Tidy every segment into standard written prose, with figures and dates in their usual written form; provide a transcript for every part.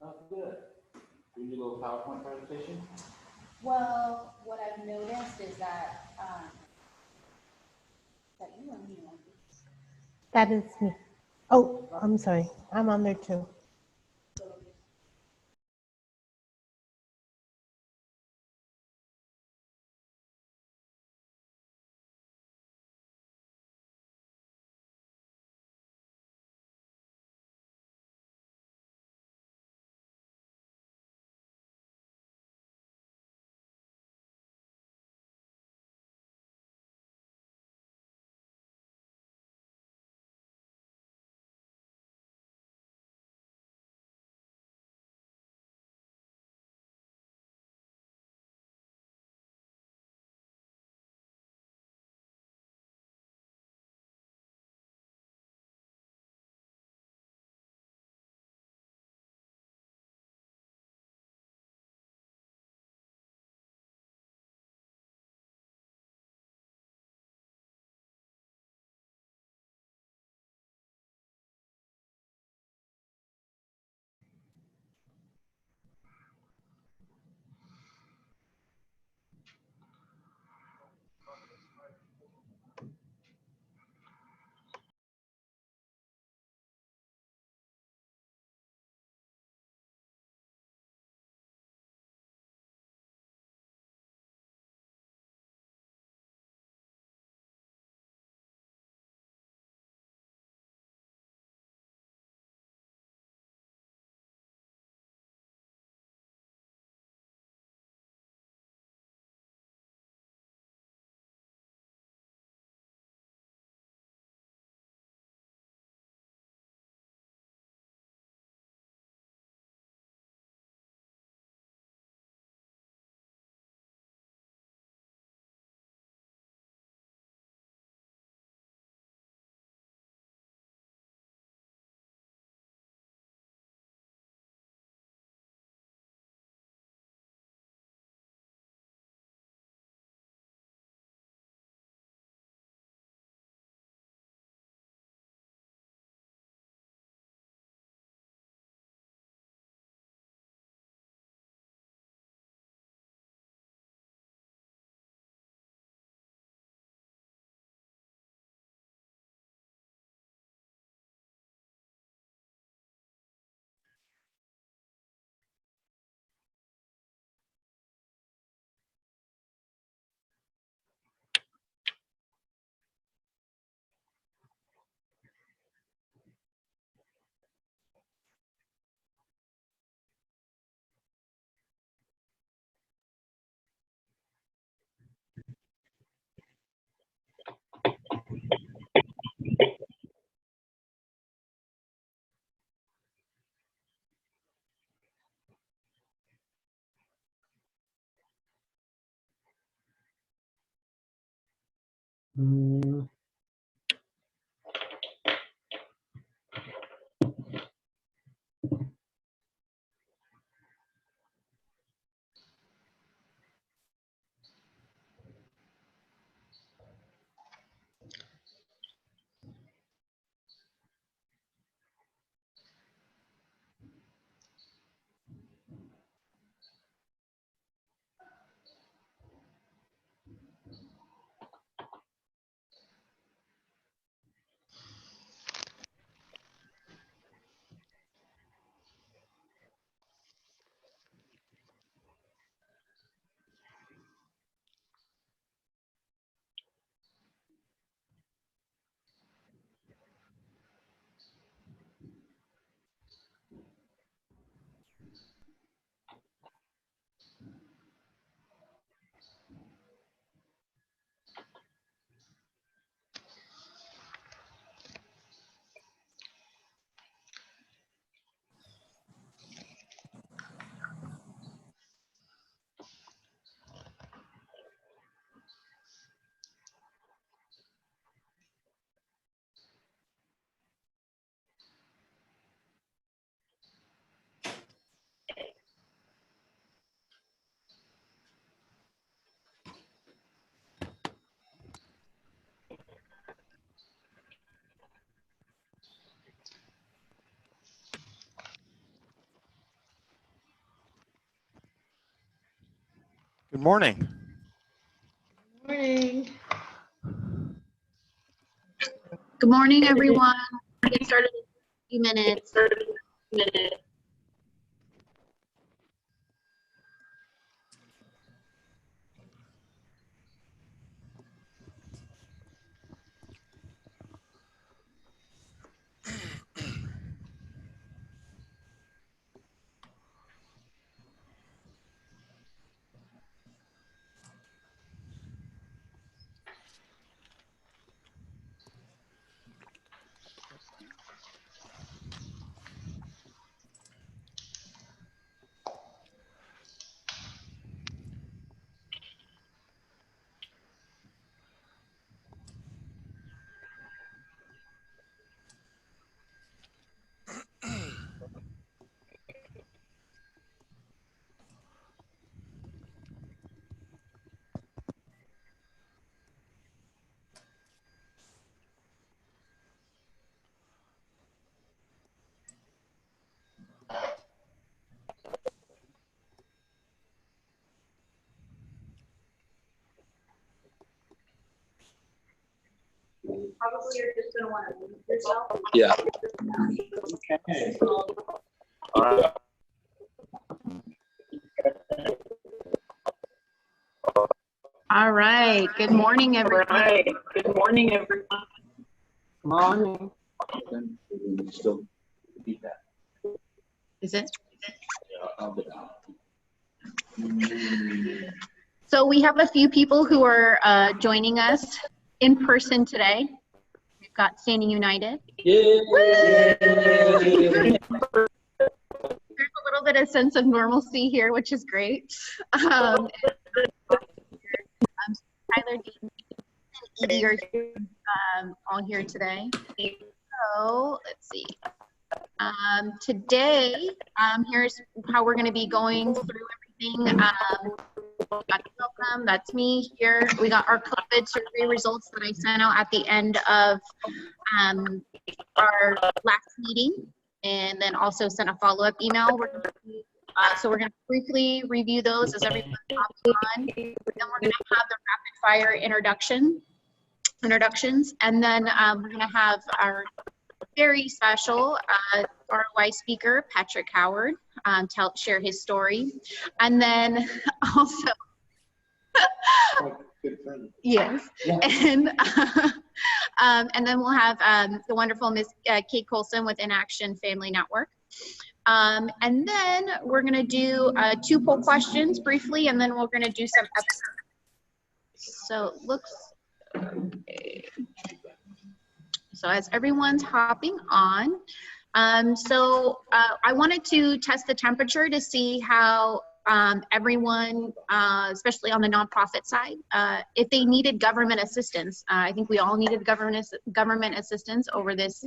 Oh, good. Do you do a little PowerPoint presentation? Well, what I've noticed is that, that you and me, That is me. Oh, I'm sorry. I'm on there too. Good morning. Morning. Good morning, everyone. We'll get started in a few minutes. Probably you're just going to want to mute yourself. Yeah. Okay. All right. All right. Good morning, everyone. Good morning, everyone. Morning. Then we can still beat that. Is it? Yeah, I'll get out. So we have a few people who are joining us in person today. We've got Standing United. Yay! There's a little bit of sense of normalcy here, which is great. Tyler, Dean, and Edie are all here today. So let's see. Today, here's how we're going to be going through everything. Welcome, that's me here. We got our COVID survey results that I sent out at the end of our last meeting, and then also sent a follow-up email. So we're going to briefly review those as everyone hops on. Then we're going to have the rapid fire introductions, and then we're going to have our very special ROI speaker, Patrick Howard, share his story. And then also, yes, and then we'll have the wonderful Miss Kate Colson with Inaction Family Network. And then we're going to do 2 poll questions briefly, and then we're going to do some episodes. So it looks okay. So as everyone's hopping on, I wanted to test the temperature to see how everyone, especially on the nonprofit side, if they needed government assistance. I think we all needed government assistance over this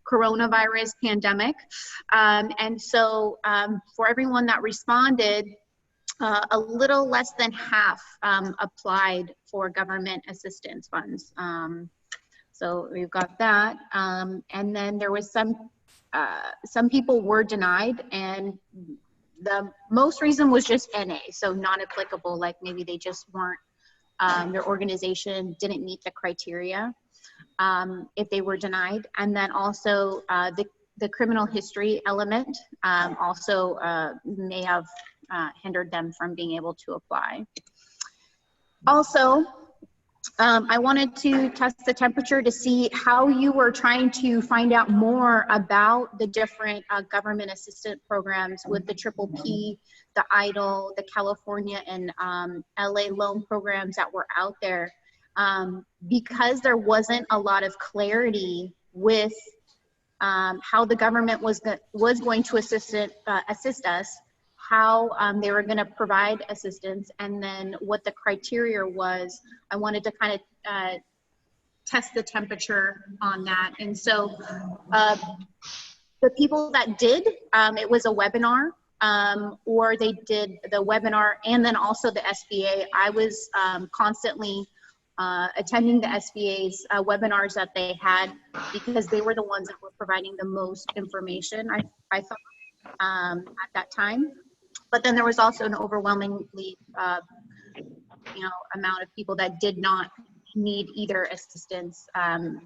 coronavirus pandemic. And so for everyone that responded, a little less than half applied for government assistance funds. So we've got that, and then there was some people were denied, and the most reason was just NA, so non-applicable, like maybe they just weren't, their organization didn't meet the criteria if they were denied. And then also the criminal history element also may have hindered them from being able to apply. Also, I wanted to test the temperature to see how you were trying to find out more about the different government assistance programs with the Triple P, the EIDL, the California and LA loan programs that were out there. Because there wasn't a lot of clarity with how the government was going to assist us, how they were going to provide assistance, and then what the criteria was. I wanted to kind of test the temperature on that. And so the people that did, it was a webinar, or they did the webinar and then also the SBA. I was constantly attending the SBA's webinars that they had, because they were the ones that were providing the most information, I thought, at that time. But then there was also an overwhelmingly, amount of people that did not need either assistance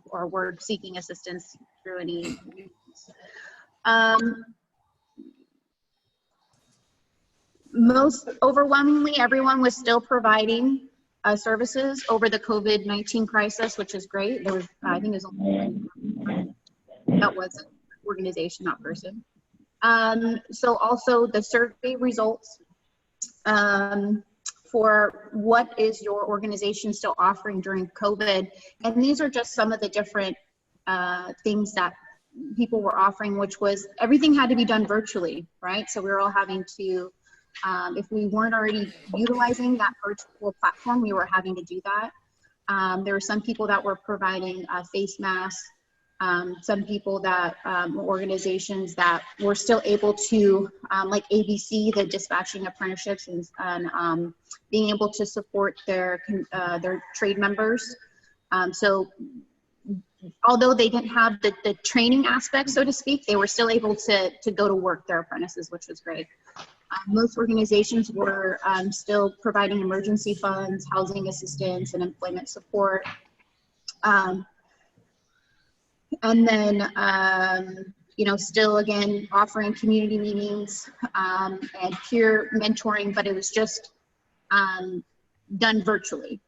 or were seeking assistance through any means. Most overwhelmingly, everyone was still providing services over the COVID-19 crisis, which is great. There was, I think it was only that was an organization, not person. So also the survey results for what is your organization still offering during COVID. And these are just some of the different things that people were offering, which was everything had to be done virtually, right? So we were all having to, if we weren't already utilizing that virtual platform, we were having to do that. There were some people that were providing face masks, some people that, organizations that were still able to, like ABC, the dispatching apprenticeships and being able to support their trade members. So although they didn't have the training aspect, so to speak, they were still able to go to work, their apprentices, which was great. Most organizations were still providing emergency funds, housing assistance, and employment support. And then, still again, offering community meetings and peer mentoring, but it was just done virtually.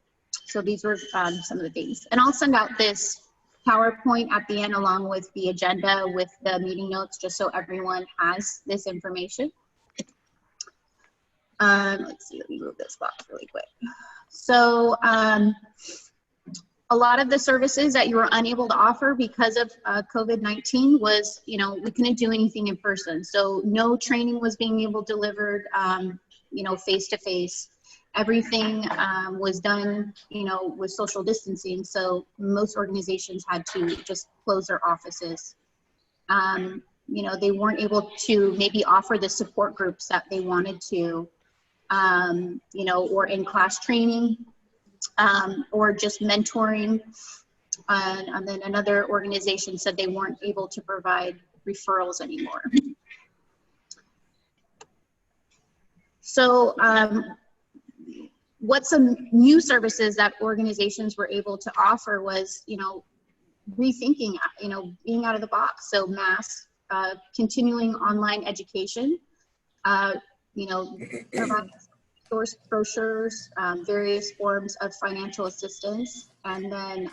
So these were some of the things. And I'll send out this PowerPoint at the end along with the agenda with the meeting notes, just so everyone has this information. Let's see, let me move this box really quick. So a lot of the services that you were unable to offer because of COVID-19 was, we couldn't do anything in person. So no training was being able delivered, face-to-face. Everything was done, with social distancing. So most organizations had to just close their offices. They weren't able to maybe offer the support groups that they wanted to, or in-class training, or just mentoring. And then another organization said they weren't able to provide referrals anymore. So what some new services that organizations were able to offer was, rethinking, being out of the box. So mass, continuing online education, providing source brochures, various forms of financial assistance, and then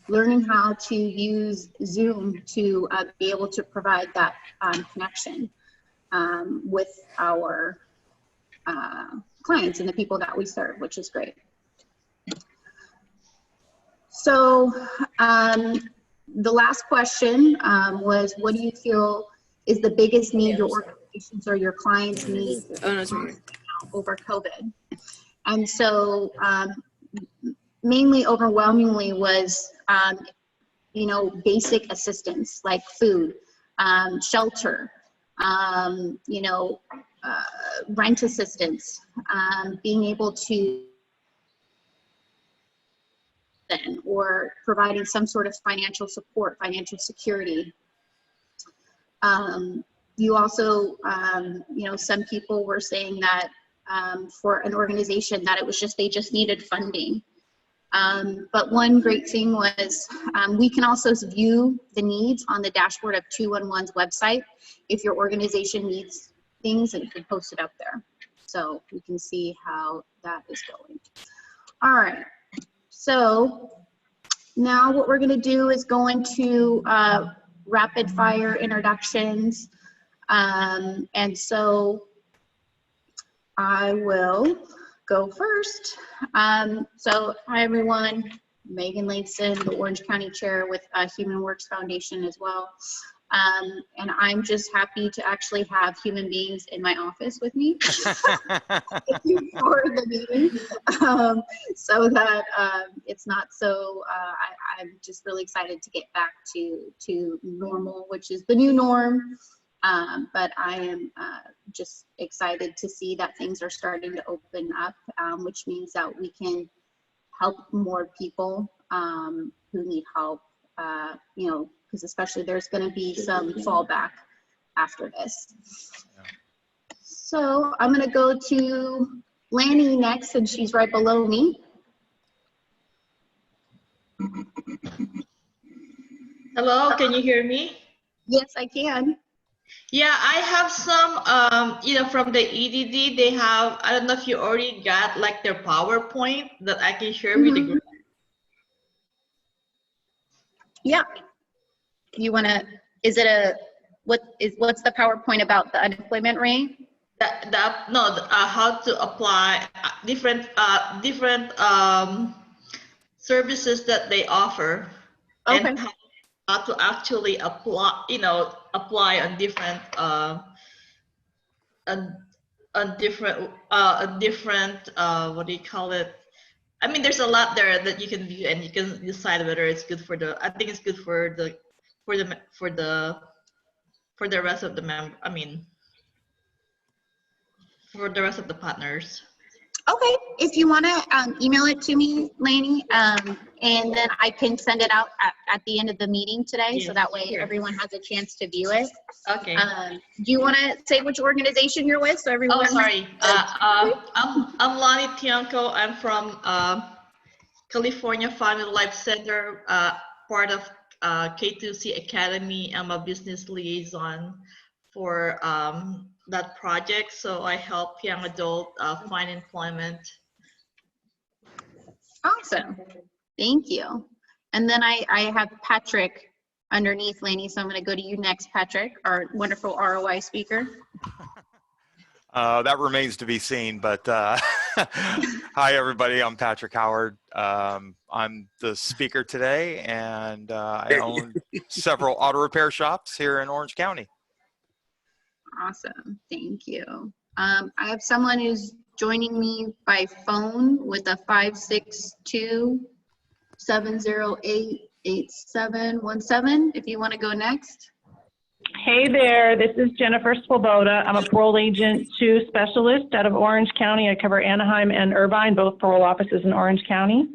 learning how to use Zoom to be able to provide that connection with our clients and the people that we serve, which is great. So the last question was, what do you feel is the biggest need your organizations or your clients need over COVID? And so mainly overwhelmingly was, basic assistance like food, shelter, rent assistance, being able to or providing some sort of financial support, financial security. You also, some people were saying that for an organization that it was just, they just needed funding. But one great thing was we can also view the needs on the dashboard of 211's website. If your organization needs things, and you can post it up there. So we can see how that is going. All right. So now what we're going to do is go into rapid fire introductions. And so I will go first. So hi everyone, Megan Langston, the Orange County Chair with Human Works Foundation as well. And I'm just happy to actually have human beings in my office with me for the meeting, so that it's not so, I'm just really excited to get back to normal, which is the new norm. But I am just excited to see that things are starting to open up, which means that we can help more people who need help, because especially there's going to be some fallback after this. So I'm gonna go to Lanny next, and she's right below me. Hello, can you hear me? Yes, I can. Yeah, I have some, from the EDD, they have, I don't know if you already got like their PowerPoint that I can share with the group. Yeah. You wanna, what's the PowerPoint about the unemployment rate? How to apply different services that they offer. Okay. And how to actually apply on different what do you call it? I mean, there's a lot there that you can view, and you can decide whether it's good for the. I think it's good for the rest of the for the rest of the partners. Okay, if you want to email it to me, Laney, and then I can send it out at the end of the meeting today, so that way Sure. everyone has a chance to view it. Okay. Do you want to say which organization you're with, so everyone? Oh, sorry. I'm Lonnie Tianco. I'm from California Family Life Center, part of K2C Academy. I'm a business liaison for that project. So I help young adult find employment. Awesome, thank you. And then I have Patrick underneath Laney, so I'm going to go to you next, Patrick, our wonderful ROI speaker. That remains to be seen, but hi everybody, I'm Patrick Howard. I'm the speaker today, and I own several auto repair shops here in Orange County. Awesome, thank you. I have someone who's joining me by phone with a 562-708-8717. If you want to go next. Hey there, this is Jennifer Swoboda. I'm a parole agent 2 specialist out of Orange County. I cover Anaheim and Irvine, both parole offices in Orange County.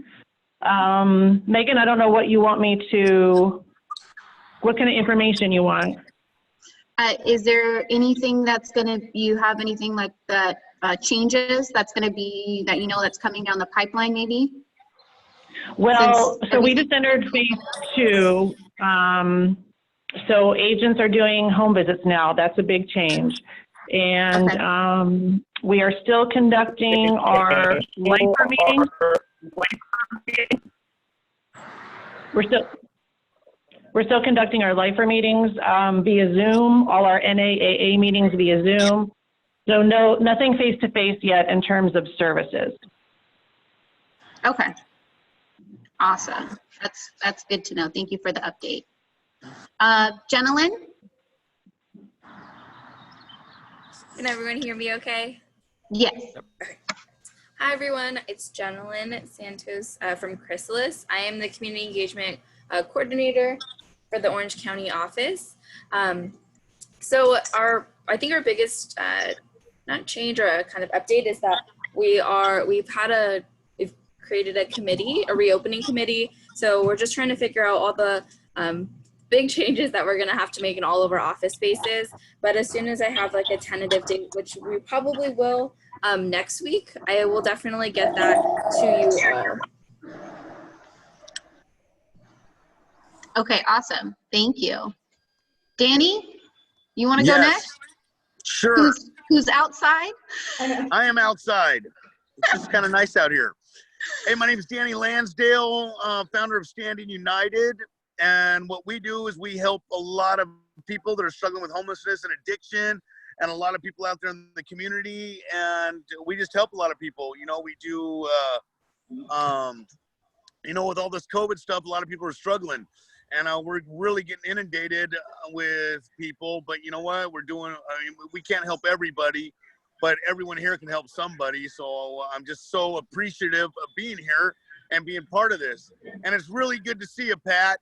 Megan, I don't know what you want me to, what kind of information you want? Is there anything that's you have anything like that changes that's going to be, that that's coming down the pipeline maybe? Well, so we just entered phase 2. So agents are doing home visits now. That's a big change. And okay. We are still conducting our lifer meetings. We're still conducting our lifer meetings via Zoom, all our NAAA meetings via Zoom. So nothing face-to-face yet in terms of services. Okay. Awesome. That's good to know. Thank you for the update. Jenilyn? Can everyone hear me okay? Yes. Hi everyone, it's Jenilyn Santos from Chrysalis. I am the community engagement coordinator for the Orange County office. So I think our biggest not change or a kind of update is that we've created a committee, a reopening committee. So we're just trying to figure out all the big changes that we're gonna have to make in all of our office spaces. But as soon as I have like a tentative date, which we probably will next week, I will definitely get that to you all. Okay, awesome. Thank you. Danny, you want to go next? Sure. Who's outside? I am outside. It's just kind of nice out here. Hey, my name is Danny Lansdale, founder of Standing United. And what we do is we help a lot of people that are struggling with homelessness and addiction, and a lot of people out there in the community. And we just help a lot of people. We do, with all this COVID stuff, a lot of people are struggling. And we're really getting inundated with people. But you know what? We can't help everybody, but everyone here can help somebody. So I'm just so appreciative of being here and being part of this. And it's really good to see you, Pat.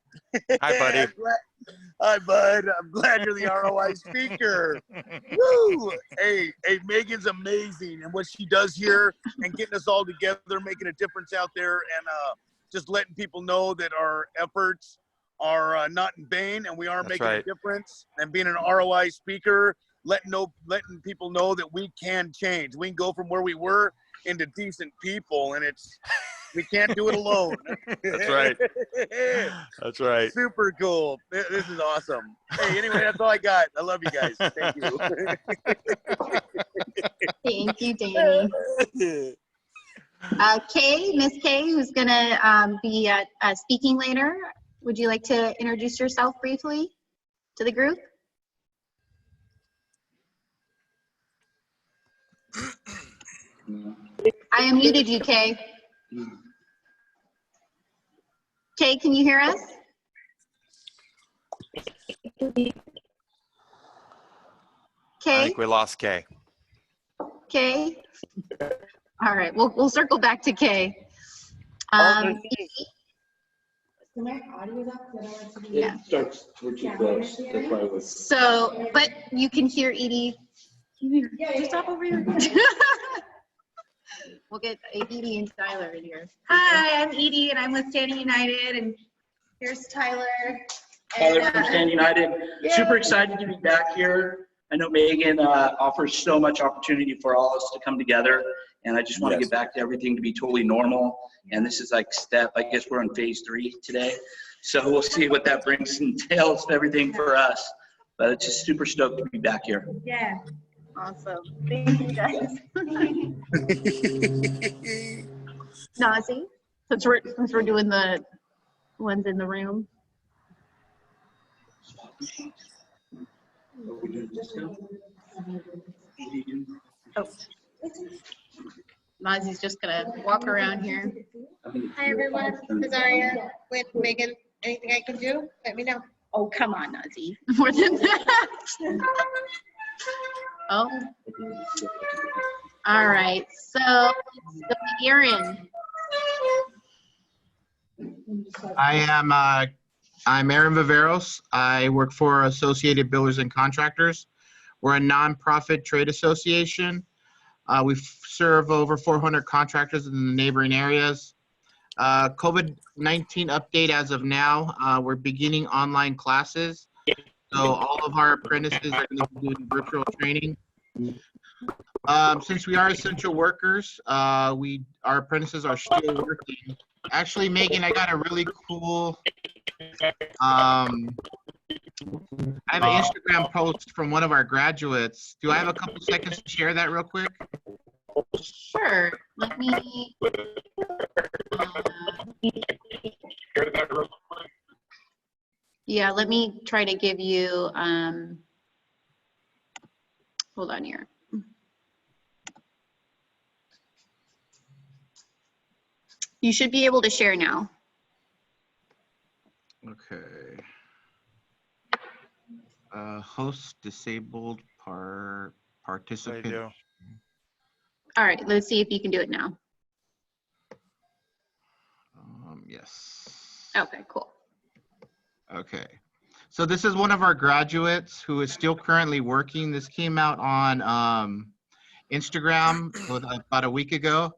Hi, buddy. Hi, bud. I'm glad you're the ROI speaker. Woo! Hey, Megan's amazing. And what she does here and getting us all together, making a difference out there, and just letting people know that our efforts are not in vain, and we are making a difference. And being an ROI speaker, letting people know that we can change. We can go from where we were into decent people, and we can't do it alone. That's right. That's right. Super cool. This is awesome. Hey, anyway, that's all I got. I love you guys. Thank you. Thank you, Danny. Kay, Miss Kay, who's gonna be speaking later. Would you like to introduce yourself briefly to the group? I unmuted you, Kay. Kay, can you hear us? I Kay? think we lost Kay. Kay? All right, we'll circle back to Kay. Yeah. It starts, we're too close. That's why it was. So, but you can hear Edie. Just stop over here. We'll get Edie and Tyler in here. Hi, I'm Edie, and I'm with Standing United, and here's Tyler. Tyler from Standing United. Super excited to be back here. I know Megan offers so much opportunity for all of us to come together, and I just want to get back to everything to be totally normal. And this is like I guess we're on phase 3 today. So we'll see what that brings and entails everything for us. But it's just super stoked to be back here. Yeah. Awesome. Thank you, guys. Nazi, since we're doing the ones in the room. Oh. Nazi's just gonna walk around here. Hi everyone, Azaria with Megan. Anything I can do, let me know. Oh, come on, Nazi. More than that. Oh. All right, so Aaron. I'm Aaron Viveros. I work for Associated Builders and Contractors. We're a nonprofit trade association. We serve over 400 contractors in the neighboring areas. COVID-19 update as of now, we're beginning online classes. So all of our apprentices are going to be doing virtual training. Since we are essential workers, our apprentices are still working. Actually, Megan, I got a really cool, I have an Instagram post from one of our graduates. Do I have a couple seconds to share that real quick? Sure. Let me. Yeah, let me try to give you. Hold on here. You should be able to share now. Okay. Host disabled participant. I do. All right, let's see if you can do it now. Yes. Okay, cool. Okay. So this is one of our graduates who is still currently working. This came out on Instagram about a week ago.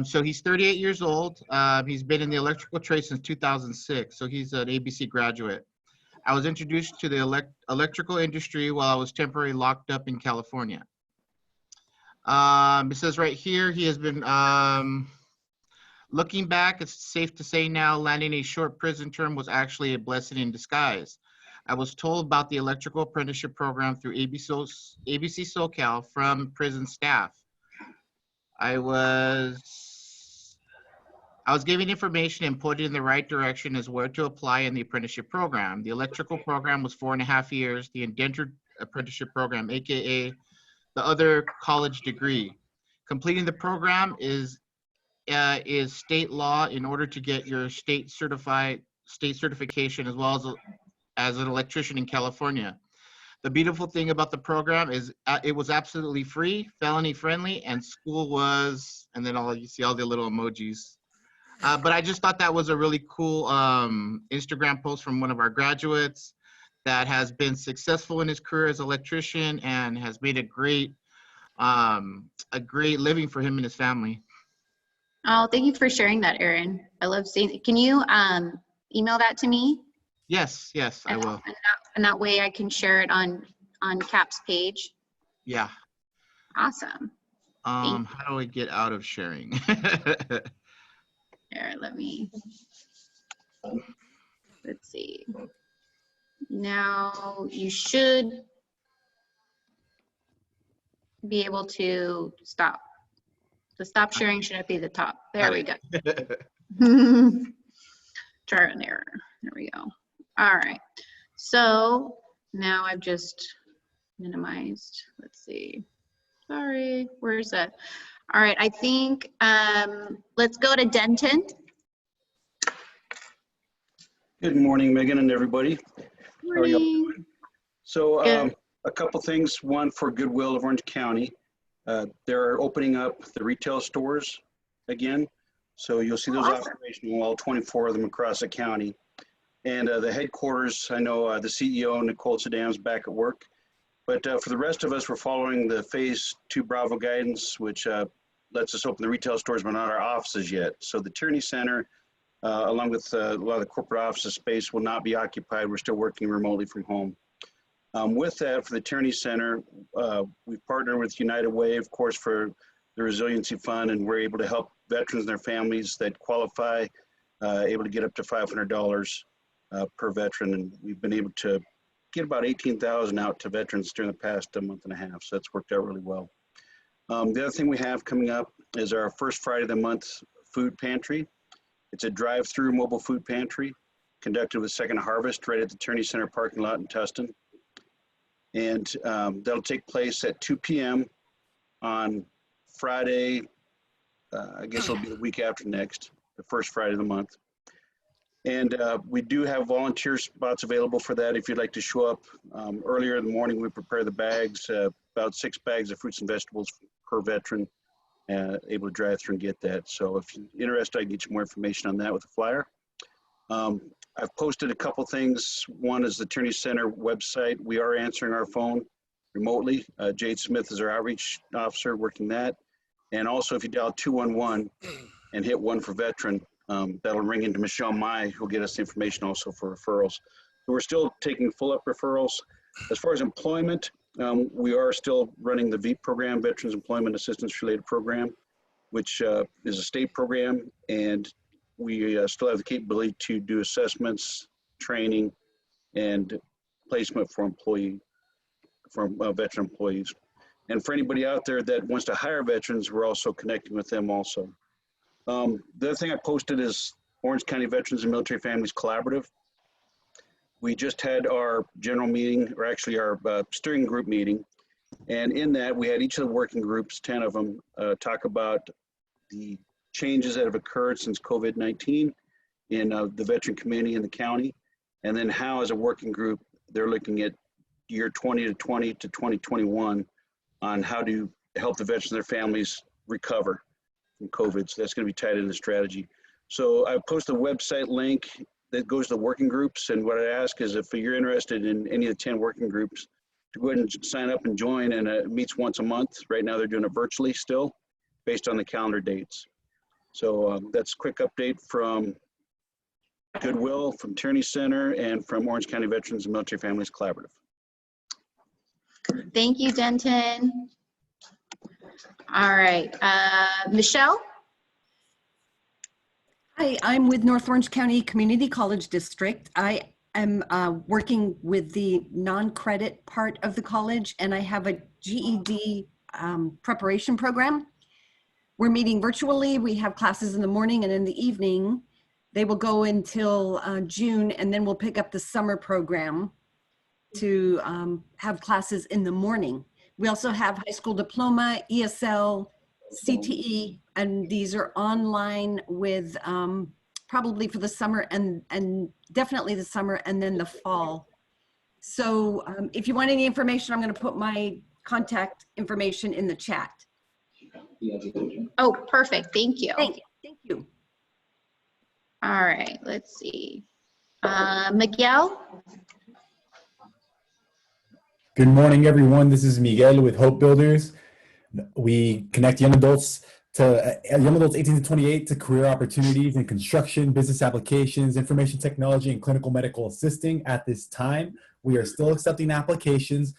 So he's 38 years old. He's been in the electrical trade since 2006. So he's an ABC graduate. I was introduced to the electrical industry while I was temporarily locked up in California. It says right here, he has been, looking back, it's safe to say now, landing a short prison term was actually a blessing in disguise. I was told about the electrical apprenticeship program through ABC SoCal from prison staff. I was given information and pointed in the right direction as where to apply in the apprenticeship program. The electrical program was 4.5 years. The indentured apprenticeship program, AKA the other college degree. Completing the program is state law in order to get your state certification as well as an electrician in California. The beautiful thing about the program is it was absolutely free, felony friendly, and school was, and then you see all the little emojis. But I just thought that was a really cool Instagram post from one of our graduates that has been successful in his career as an electrician and has made a great living for him and his family. Oh, thank you for sharing that, Aaron. I love seeing it. Can you email that to me? Yes, I will. And that way I can share it on on CAP's page. Yeah. Awesome. How do I get out of sharing? Here, let's see. Now you should be able to stop. The stop sharing should be the top. There we go. Trial and error. There we go. All right. So now I've just minimized. Let's see. Sorry, where's that? All right, I think let's go to Denton. Good morning, Megan and everybody. How are you all doing? So a couple things. One, for Goodwill of Orange County. They're opening up the retail stores again. So you'll see those operational, all 24 of them across the county. And the headquarters, I know the CEO, Nicole Sedam's back at work. But for the rest of us, we're following the phase 2 Bravo guidance, which lets us open the retail stores, but not our offices yet. So the Tierney Center, along with a lot of the corporate office space, will not be occupied. We're still working remotely from home. With that, for the Tierney Center, we've partnered with United Way, of course, for the Resiliency Fund, and we're able to help veterans and their families that qualify, able to get up to $500 per veteran. And we've been able to get about 18,000 out to veterans during the past month and a half. So that's worked out really well. The other thing we have coming up is our first Friday of the month food pantry. It's a drive-through mobile food pantry conducted with Second Harvest right at the Tierney Center parking lot in Tustin. And that'll take place at 2 p.m. on Friday. I guess it'll be the week after next, the first Friday of the month. And we do have volunteer spots available for that if you'd like to show up. Earlier in the morning, we prepare the bags, about 6 bags of fruits and vegetables per veteran, able to drive through and get that. So if you're interested, I can get you more information on that with a flyer. I've posted a couple things. One is the Tierney Center website. We are answering our phone remotely. Jade Smith is our outreach officer working that. And also if you dial 211 and hit 1 for veteran, that'll ring into Michelle Mai, who'll get us the information also for referrals. So we're still taking full-up referrals. As far as employment, we are still running the VEAP program, Veterans Employment Assistance Related Program, which is a state program, and we still have the capability to do assessments, training, and placement for veteran employees. And for anybody out there that wants to hire veterans, we're also connecting with them also. The other thing I posted is Orange County Veterans and Military Families Collaborative. We just had our general meeting, or actually our steering group meeting. And in that, we had each of the working groups, 10 of them, talk about the changes that have occurred since COVID-19 in the veteran community in the county. And then how, as a working group, they're looking at year 2020 to 2021 on how to help the veterans and their families recover from COVID. So that's going to be tied into the strategy. So I posted a website link that goes to the working groups. And what I ask is if you're interested in any of the 10 working groups, to go ahead and sign up and join. And it meets once a month. Right now they're doing it virtually still based on the calendar dates. So that's a quick update from Goodwill, from Tierney Center, and from Orange County Veterans and Military Families Collaborative. Thank you, Denton. All right, Michelle? Hi, I'm with North Orange County Community College District. I am working with the non-credit part of the college, and I have a GED preparation program. We're meeting virtually. We have classes in the morning and in the evening. They will go until June, and then we'll pick up the summer program to have classes in the morning. We also have high school diploma, ESL, CTE, and these are online with probably for the summer and definitely the summer and then the fall. So if you want any information, I'm going to put my contact information in the chat. Oh, perfect. Thank you. Thank you. All right, let's see. Miguel? Good morning, everyone. This is Miguel with Hope Builders. We connect young adults 18 to 28 to career opportunities in construction, business applications, information technology, and clinical medical assisting. At this time, we are still accepting applications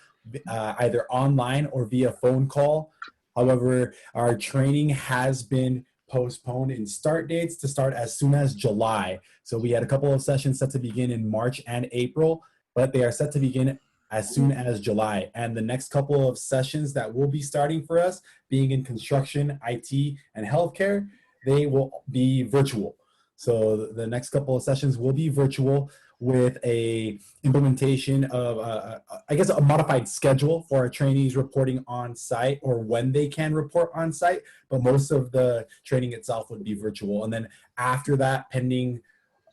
either online or via phone call. However, our training has been postponed in start dates to start as soon as July. So we had a couple of sessions set to begin in March and April, but they are set to begin as soon as July. And the next couple of sessions that will be starting for us, being in construction, IT, and healthcare, they will be virtual. So the next couple of sessions will be virtual with a implementation of, I guess, a modified schedule for our trainees reporting on site or when they can report on site, but most of the training itself would be virtual. And then after that, pending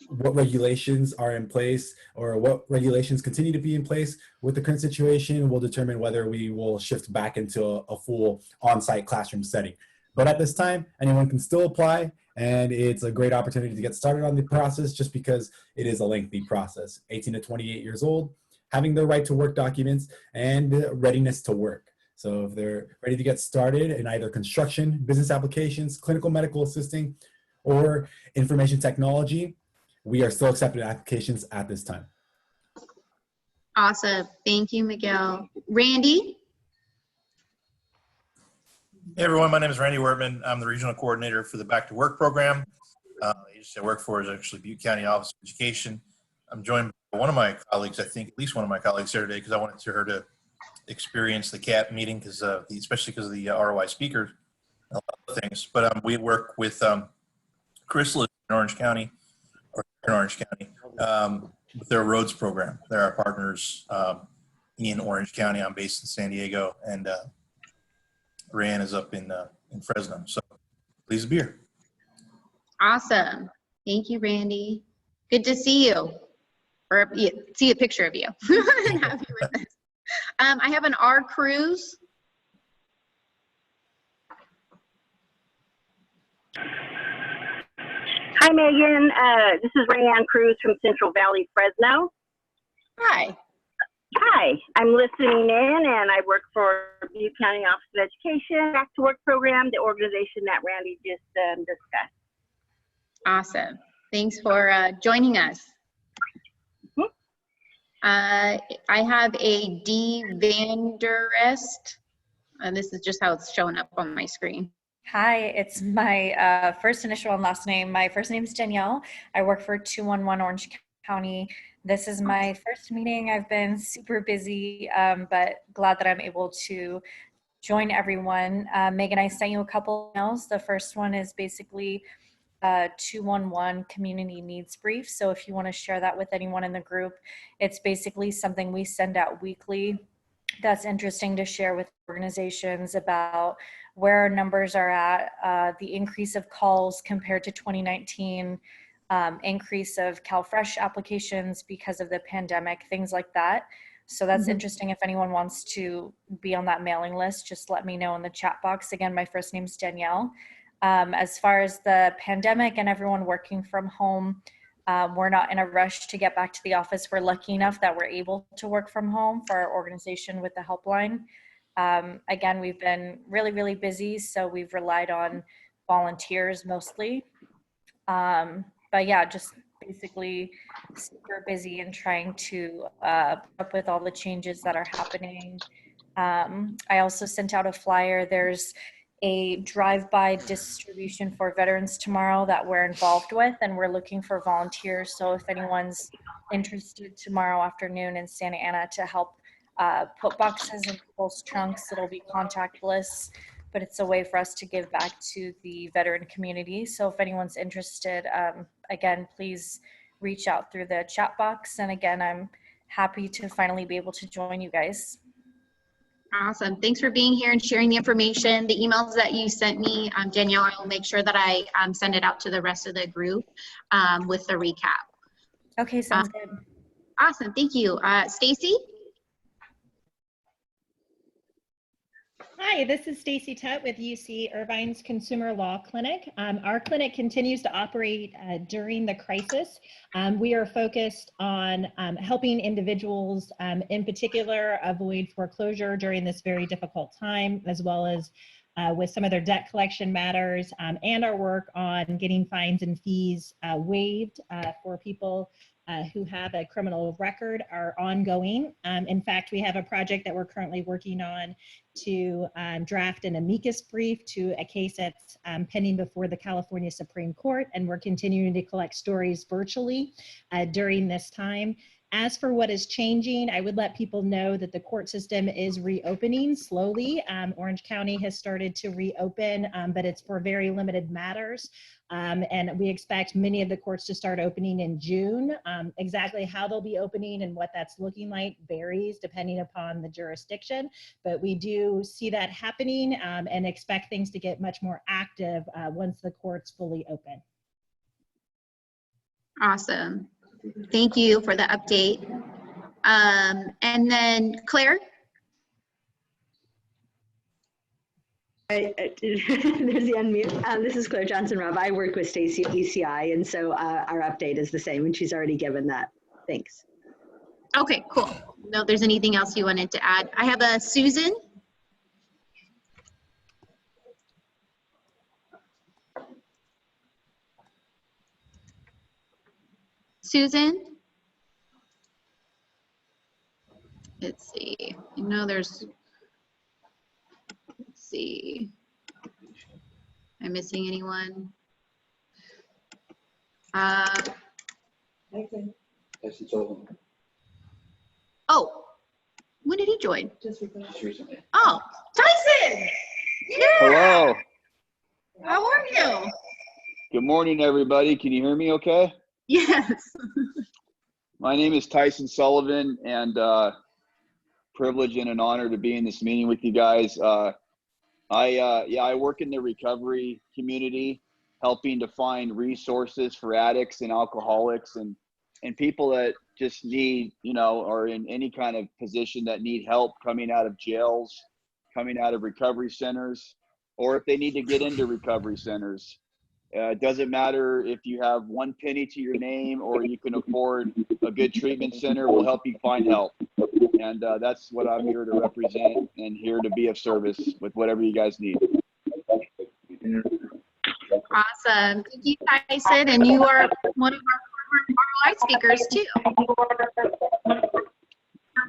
what regulations are in place or what regulations continue to be in place with the current situation, we'll determine whether we will shift back into a full on-site classroom setting. But at this time, anyone can still apply, and it's a great opportunity to get started on the process just because it is a lengthy process. 18 to 28 years old, having the right to work documents, and the readiness to work. So if they're ready to get started in either construction, business applications, clinical medical assisting, or information technology, we are still accepting applications at this time. Awesome. Thank you, Miguel. Randy? Hey everyone, my name is Randy Wertman. I'm the regional coordinator for the Back to Work program. The agency I work for is actually Butte County Office of Education. I'm joined by one of my colleagues, I think at least one of my colleagues here today, because I wanted her to experience the CAP meeting, because especially because of the ROI speakers and a lot of things. But we work with Chrysalis in Orange County, with their roads program. They're our partners in Orange County. I'm based in San Diego, and Ryan is up in Fresno. So pleased to be here. Awesome. Thank you, Randy. Good to see you, or see a picture of you and have you with us. I have an R. Cruz. Hi, Megan. This is Rayanne Cruz from Central Valley, Fresno. Hi. Hi. I'm listening in, and I work for Butte County Office of Education Back to Work program, the organization that Randy just discussed. Awesome. Thanks for joining us. I have a D. Vanderest, and this is just how it's showing up on my screen. Hi, it's my first initial and last name. My first name is Danielle. I work for 211 Orange County. This is my first meeting. I've been super busy, but glad that I'm able to join everyone. Megan, I sent you a couple emails. The first one is basically 211 community needs brief. So if you want to share that with anyone in the group, it's basically something we send out weekly that's interesting to share with organizations about where our numbers are at, the increase of calls compared to 2019, increase of CalFresh applications because of the pandemic, things like that. So that's interesting. If anyone wants to be on that mailing list, just let me know in the chat box. Again, my first name's Danielle. As far as the pandemic and everyone working from home, we're not in a rush to get back to the office. We're lucky enough that we're able to work from home for our organization with the helpline. Again, we've been really, really busy, so we've relied on volunteers mostly. But yeah, just basically super busy and trying to up with all the changes that are happening. I also sent out a flyer. There's a drive-by distribution for veterans tomorrow that we're involved with, and we're looking for volunteers. So if anyone's interested tomorrow afternoon in Santa Ana to help put boxes in people's trunks, it'll be contactless, but it's a way for us to give back to the veteran community. So if anyone's interested, again, please reach out through the chat box. And again, I'm happy to finally be able to join you guys. Awesome. Thanks for being here and sharing the information. The emails that you sent me, Danielle, I will make sure that I send it out to the rest of the group with the recap. Okay, sounds good. Awesome. Thank you. Stacy? Hi, this is Stacy Tutt with UC Irvine's Consumer Law Clinic. Our clinic continues to operate during the crisis. We are focused on helping individuals in particular avoid foreclosure during this very difficult time, as well as with some of their debt collection matters, and our work on getting fines and fees waived for people who have a criminal record are ongoing. In fact, we have a project that we're currently working on to draft an amicus brief to a case that's pending before the California Supreme Court, and we're continuing to collect stories virtually during this time. As for what is changing, I would let people know that the court system is reopening slowly. Orange County has started to reopen, but it's for very limited matters. And we expect many of the courts to start opening in June. Exactly how they'll be opening and what that's looking like varies depending upon the jurisdiction, but we do see that happening and expect things to get much more active once the courts fully open. Awesome. Thank you for the update. And then Claire? There's the unmute. This is Claire Johnson-Robb. I work with Stacy at ECI, and so our update is the same, and she's already given that. Thanks. Okay, cool. No, if there's anything else you wanted to add. I have a Susan. Susan? Let's see. I know there's, let's see. Am I missing anyone? Tyson Sullivan. Oh, when did he join? Just recently. Oh, Tyson! Yeah! Hello. How are you? Good morning, everybody. Can you hear me okay? Yes. My name is Tyson Sullivan, and privilege and an honor to be in this meeting with you guys. I work in the recovery community, helping to find resources for addicts and alcoholics and people that just need, are in any kind of position that need help coming out of jails, coming out of recovery centers, or if they need to get into recovery centers. It doesn't matter if you have one penny to your name or you can afford a good treatment center. We'll help you find help. And that's what I'm here to represent and here to be of service with whatever you guys need. Awesome. Thank you, Tyson. And you are one of our live speakers, too.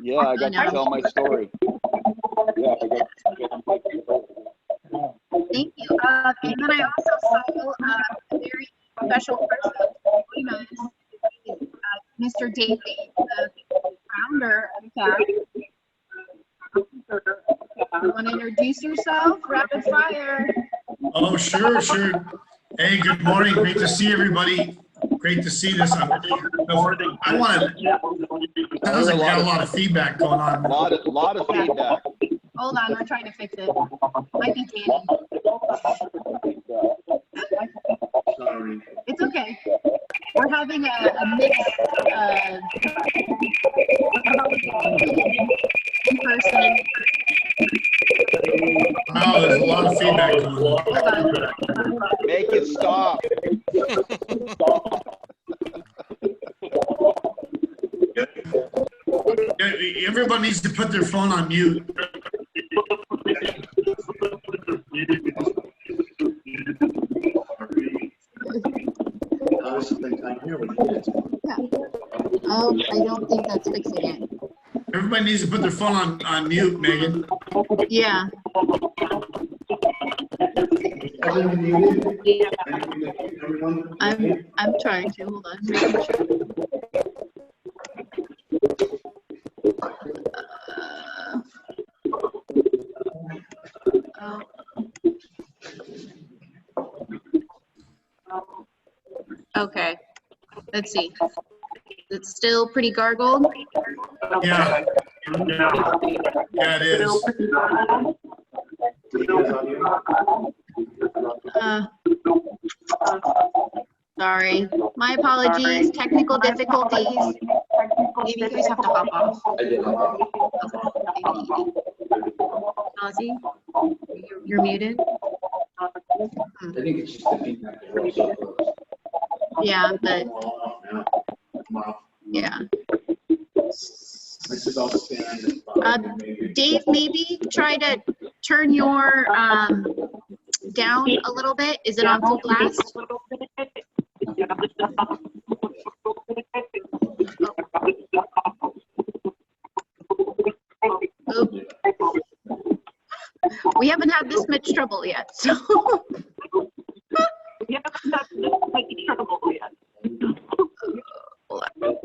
Yeah, I got to tell my story. Yeah, Thank you. And then I also saw a very special person join us, Mr. David, the founder of TAG. You want to introduce yourself? Rapid fire. Oh, sure. Hey, good morning. Great to see everybody. Great to see this. I want to. Sounds like we got a lot of feedback going on. A lot of feedback. Hold on, we're trying to fix it. Might be Danny. Sorry. It's okay. We're having a mixed in person. Wow, there's a lot of feedback going on. Hold on. Make it stop. Everybody needs to put their phone on mute. Oh, I don't think that's fixing it. Everybody needs to put their phone on mute, Megan. Yeah. I'm trying to. Hold on. Okay. Let's see. It's still pretty gargled. Yeah. Yeah, it is. Sorry. My apologies. Technical difficulties. Maybe you guys have to hop off. I did hop off. Ozzy, you're muted. I think it's just the feedback. Yeah, but yeah. Dave, maybe try to turn your down a little bit. Is it on full blast? We haven't had this much trouble yet, so. We haven't had this much trouble yet. Hold on.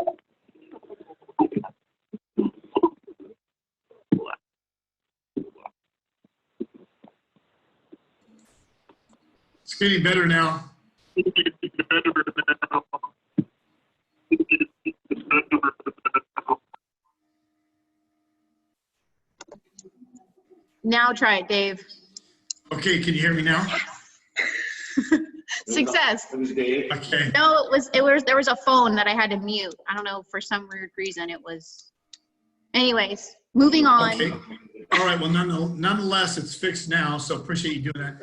It's getting better now. Now try it, Dave. Okay, can you hear me now? Success. Okay. No, there was a phone that I had to mute. I don't know, for some weird reason it was. Anyways, moving on. Okay. All right. Well, nonetheless, it's fixed now. So appreciate you doing that.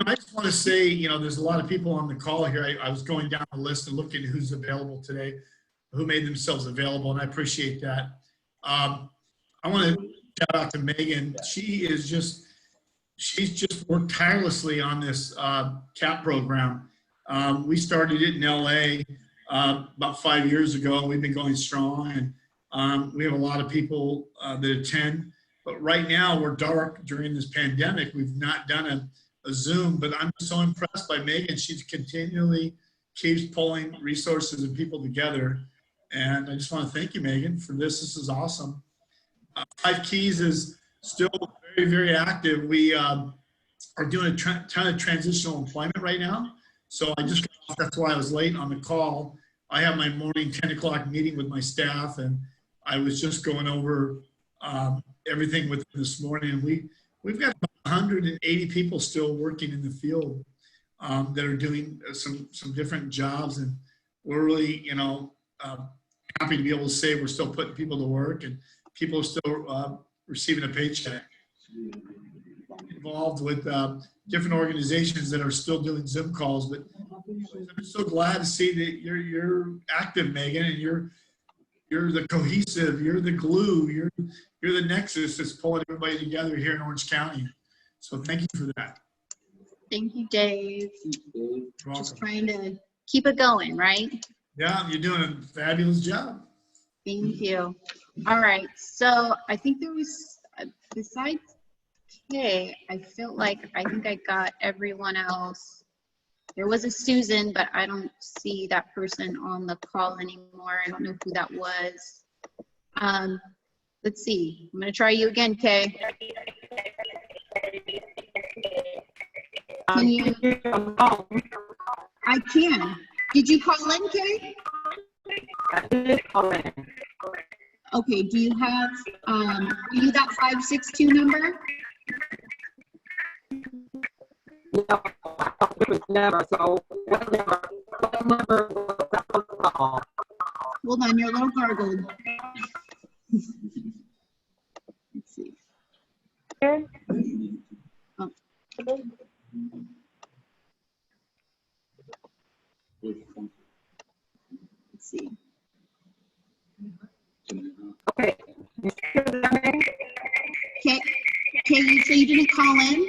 I just want to say, there's a lot of people on the call here. I was going down the list and looking at who's available today, who made themselves available, and I appreciate that. I want to shout out to Megan. She's just worked tirelessly on this CAP program. We started it in LA about 5 years ago, and we've been going strong. And we have a lot of people that attend. But right now, we're dark during this pandemic. We've not done a Zoom, but I'm so impressed by Megan. She continually keeps pulling resources and people together. And I just want to thank you, Megan, for this. This is awesome. 5 Keys is still very, very active. We are doing a ton of transitional employment right now. So that's why I was late on the call. I have my morning 10 o'clock meeting with my staff, and I was just going over everything with them this morning. And we've got about 180 people still working in the field that are doing some different jobs. And we're really, happy to be able to say we're still putting people to work and people are still receiving a paycheck. Involved with different organizations that are still doing Zoom calls, but I'm so glad to see that you're active, Megan, and you're the cohesive, you're the glue, you're the nexus that's pulling everybody together here in Orange County. So thank you for that. Thank you, Dave. You're welcome. Just trying to keep it going, right? Yeah, you're doing a fabulous job. Thank you. All right, so I think there was, besides Kay, I think I got everyone else. There was a Susan, but I don't see that person on the call anymore. I don't know who that was. Let's see. I'm gonna try you again, Kay. Can you? I can. Did you call in, Kay? I did call in. Okay, do you have that 562 number? No, it was never, so what number was that on the call? Hold on, you're a little gargled. Let's see. Oh. Let's see. Okay. Okay, you say you didn't call in?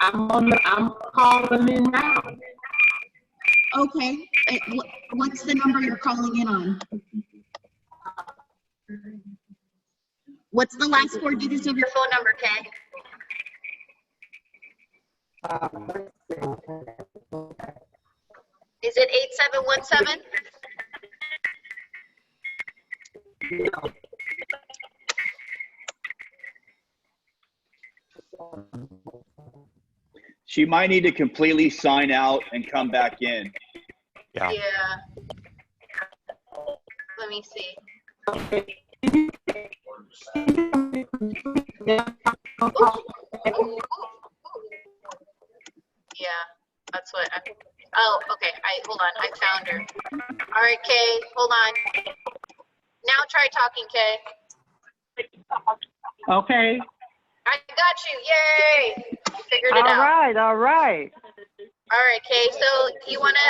I'm calling in now. Okay. What's the number you're calling in on? What's the last 4 digits of your phone number, Kay? Is it 8717? No. She might need to completely sign out and come back in. Yeah. Let me see. Yeah, that's what. Oh, okay. Hold on. I found her. All right, Kay. Hold on. Now try talking, Kay. Okay. I got you. Yay! Figured it out. All right. All right, Kay. So you want to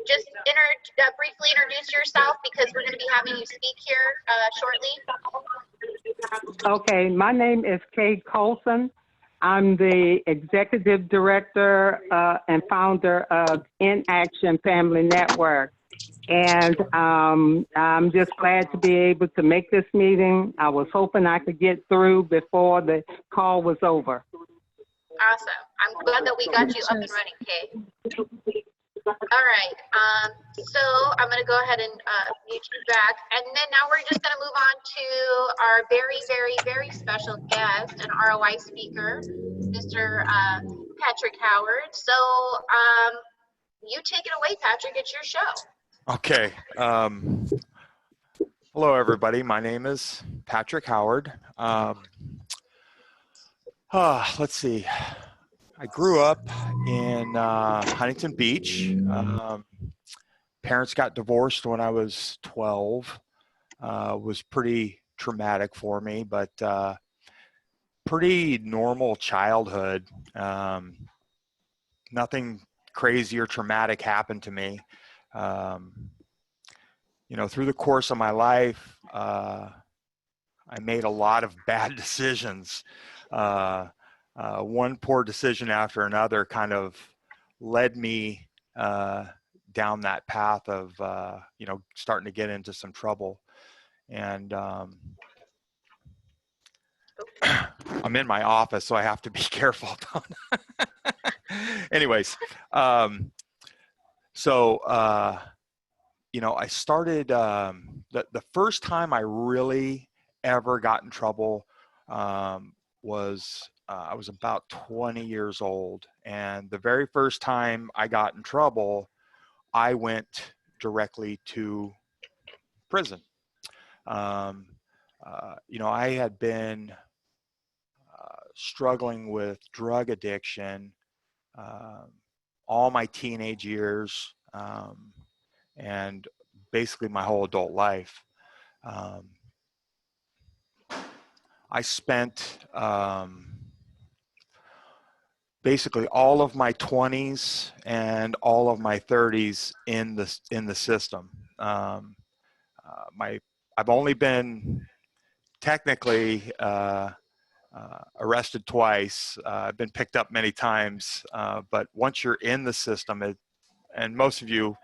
just briefly introduce yourself because we're going to be having you speak here shortly. Okay, my name is Kay Colson. I'm the executive director and founder of In Action Family Network. And I'm just glad to be able to make this meeting. I was hoping I could get through before the call was over. Awesome. I'm glad that we got you up and running, Kay. All right. So I'm going to go ahead and mute you back. And then now we're just going to move on to our very, very, very special guest and ROI speaker, Mr. Patrick Howard. So you take it away, Patrick. It's your show. Okay. Hello, everybody. My name is Patrick Howard. Let's see. I grew up in Huntington Beach. Parents got divorced when I was 12. Was pretty traumatic for me, but pretty normal childhood. Nothing crazy or traumatic happened to me. You know, through the course of my life, I made a lot of bad decisions. One poor decision after another kind of led me down that path of, you know, starting to get into some trouble. And I'm in my office, so I have to be careful. Anyways, you know, I started, the first time I really ever got in trouble was I was about 20 years old. And the very first time I got in trouble, I went directly to prison. You know, I had been struggling with drug addiction all my teenage years and basically my whole adult life. I spent basically all of my 20s and all of my 30s in the system. I've only been technically arrested twice. I've been picked up many times, but once you're in the system, and most of you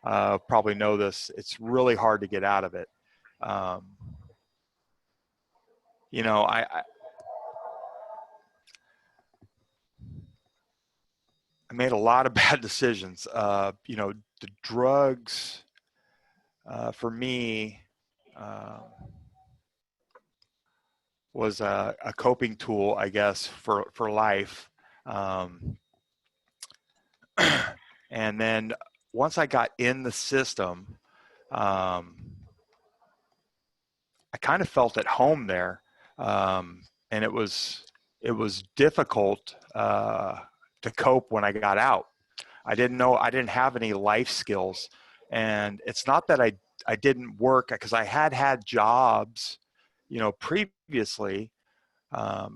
probably know this, it's really hard to get out of it. You know, I made a lot of bad decisions. You know, the drugs for me was a coping tool, I guess, for life. And then once I got in the system, I kind of felt at home there. And it was difficult to cope when I got out. I didn't have any life skills. And it's not that I didn't work, because I had jobs, you know, previously, but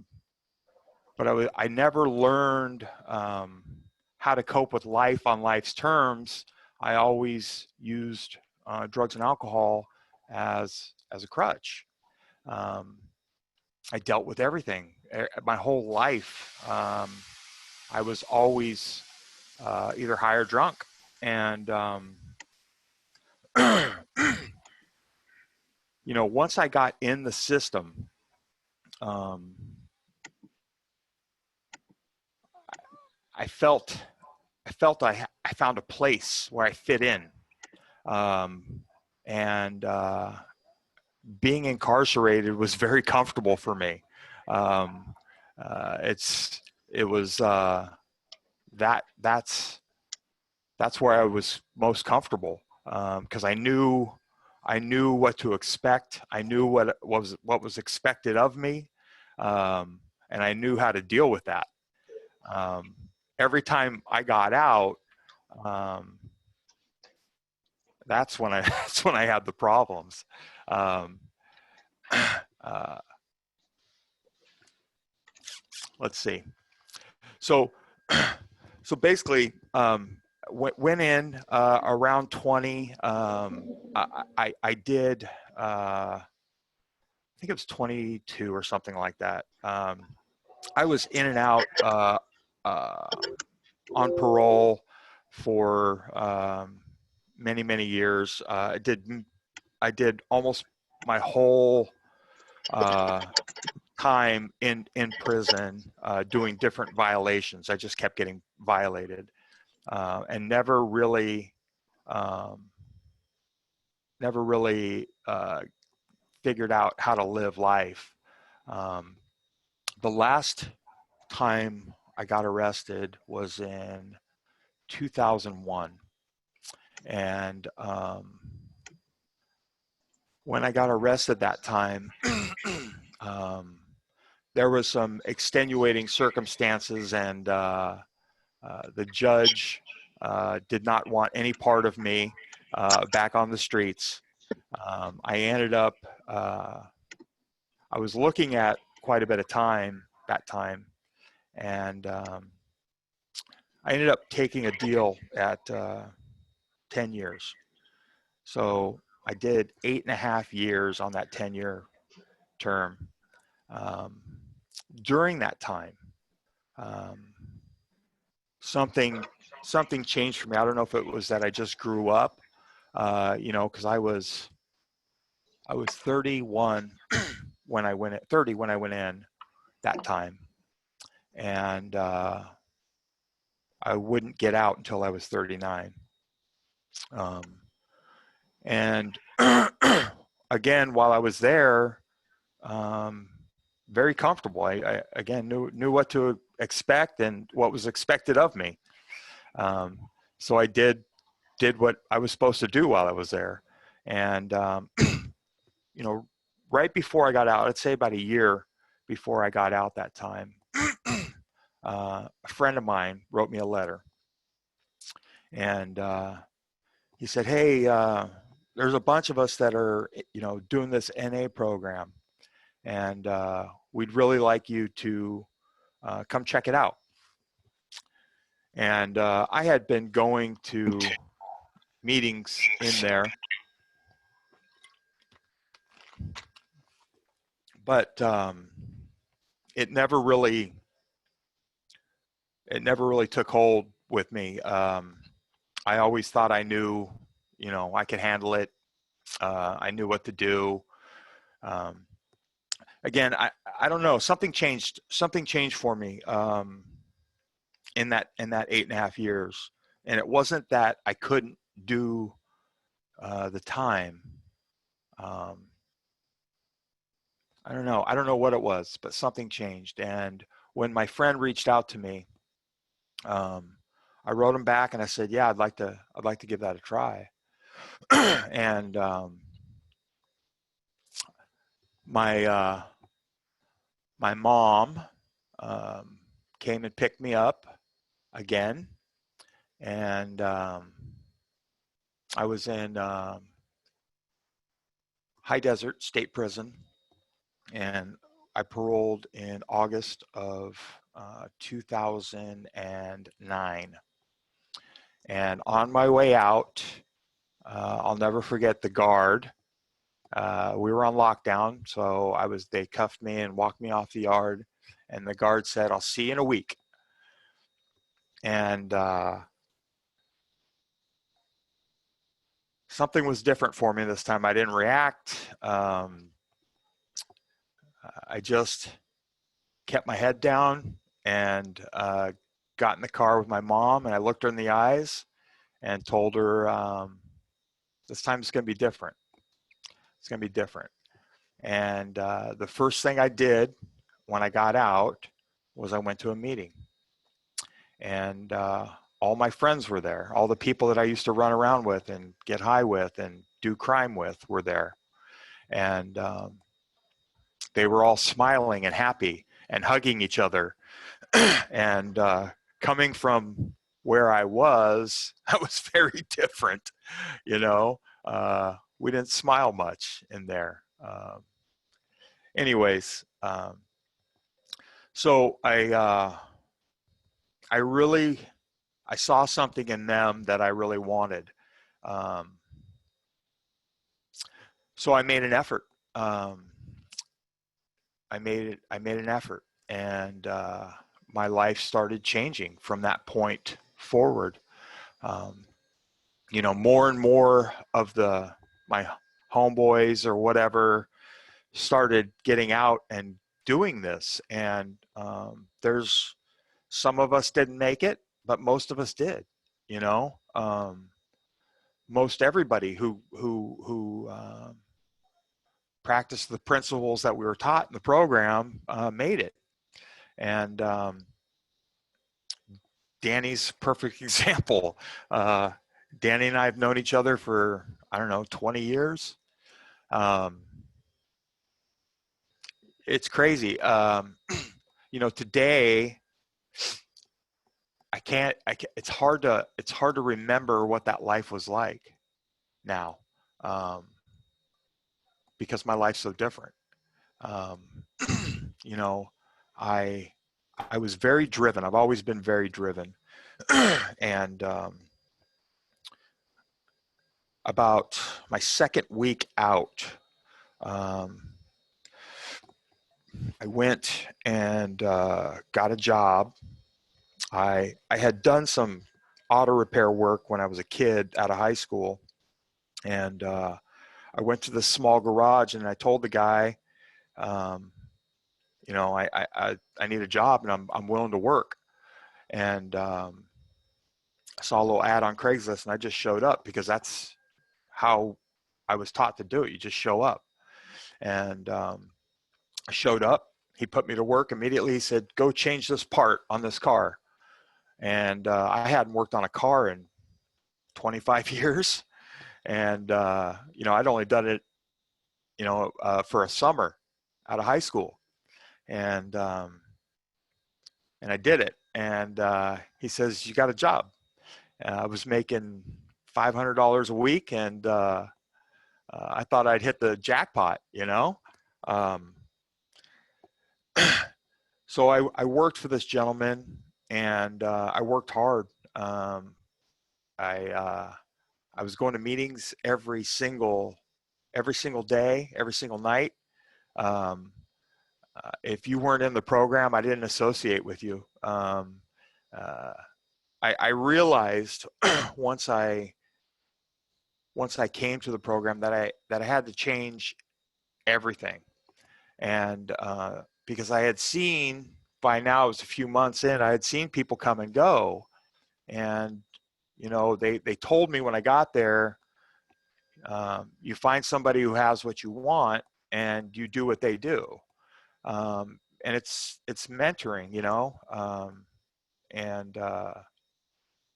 I never learned how to cope with life on life's terms. I always used drugs and alcohol as a crutch. I dealt with everything my whole life. I was always either high or drunk, and you know, once I got in the system, I felt I found a place where I fit in, and being incarcerated was very comfortable for me. It was that's where I was most comfortable, because I knew what to expect. I knew what was expected of me, and I knew how to deal with that. Every time I got out, that's when I had the problems. Let's see. So basically, went in around 20. I did. I think it was 22 or something like that. I was in and out on parole for many, many years. I did almost my whole time in prison doing different violations. I just kept getting violated and never really figured out how to live life. The last time I got arrested was in 2001. And when I got arrested that time, there was some extenuating circumstances, and the judge did not want any part of me back on the streets. I ended up, I was looking at quite a bit of time that time, and I ended up taking a deal at 10 years. So I did 8.5 years on that 10-year term. During that time, something changed for me. I don't know if it was that I just grew up, you know, because I was 31 when I went 30 when I went in that time, and I wouldn't get out until I was 39. And again, while I was there, very comfortable. I again knew what to expect and what was expected of me. So I did what I was supposed to do while I was there. And you know, right before I got out, I'd say about a year before I got out that time, a friend of mine wrote me a letter, and he said, "Hey, there's a bunch of us that are, you know, doing this NA program, and we'd really like you to come check it out." And I had been going to meetings in there, but it never really took hold with me. I always thought I knew, you know, I could handle it. I knew what to do. Again, I don't know. Something changed for me in that 8.5 years, and it wasn't that I couldn't do the time. I don't know what it was, but something changed. And when my friend reached out to me, I wrote him back and I said, "Yeah, I'd like to give that a try." And my mom came and picked me up again, and I was in High Desert State Prison, and I paroled in August of 2009. And on my way out, I'll never forget the guard. We were on lockdown, so they cuffed me and walked me off the yard, and the guard said, "I'll see you in a week." And something was different for me this time. I didn't react. I just kept my head down and got in the car with my mom, and I looked her in the eyes and told her, this time it's going to be different. It's going to be different. And the first thing I did when I got out was I went to a meeting. And all my friends were there. All the people that I used to run around with and get high with and do crime with were there. And they were all smiling and happy and hugging each other. And coming from where I was, that was very different. You know, we didn't smile much in there. Anyways, so I saw something in them that I really wanted. So I made an effort. I made an effort, and my life started changing from that point forward. you know, more and more of my homeboys or whatever started getting out and doing this. And there's some of us didn't make it, but most of us did, you know. Most everybody who practiced the principles that we were taught in the program made it. And Danny's a perfect example. Danny and I have known each other for, I don't know, 20 years. It's crazy. You know, today I can't, it's hard to remember what that life was like now, because my life's so different. You know, I was very driven. I've always been very driven. And about my second week out, I went and got a job. I had done some auto repair work when I was a kid out of high school, and I went to this small garage and I told the guy, you know, I need a job and I'm willing to work. And I saw a little ad on Craigslist and I just showed up because that's how I was taught to do it. You just show up. And I showed up. He put me to work immediately. He said, go change this part on this car. And I hadn't worked on a car in 25 years. And, you know, I'd only done it, you know, for a summer out of high school. And I did it. And he says, you got a job. I was making $500 a week, and I thought I'd hit the jackpot, you know. So I worked for this gentleman, and I worked hard. I was going to meetings every single day, every single night. If you weren't in the program, I didn't associate with you. I realized once I came to the program that I had to change everything. And because I had seen, by now it was a few months in, I had seen people come and go. And, you know, they told me when I got there, you find somebody who has what you want and you do what they do. And it's mentoring, you know.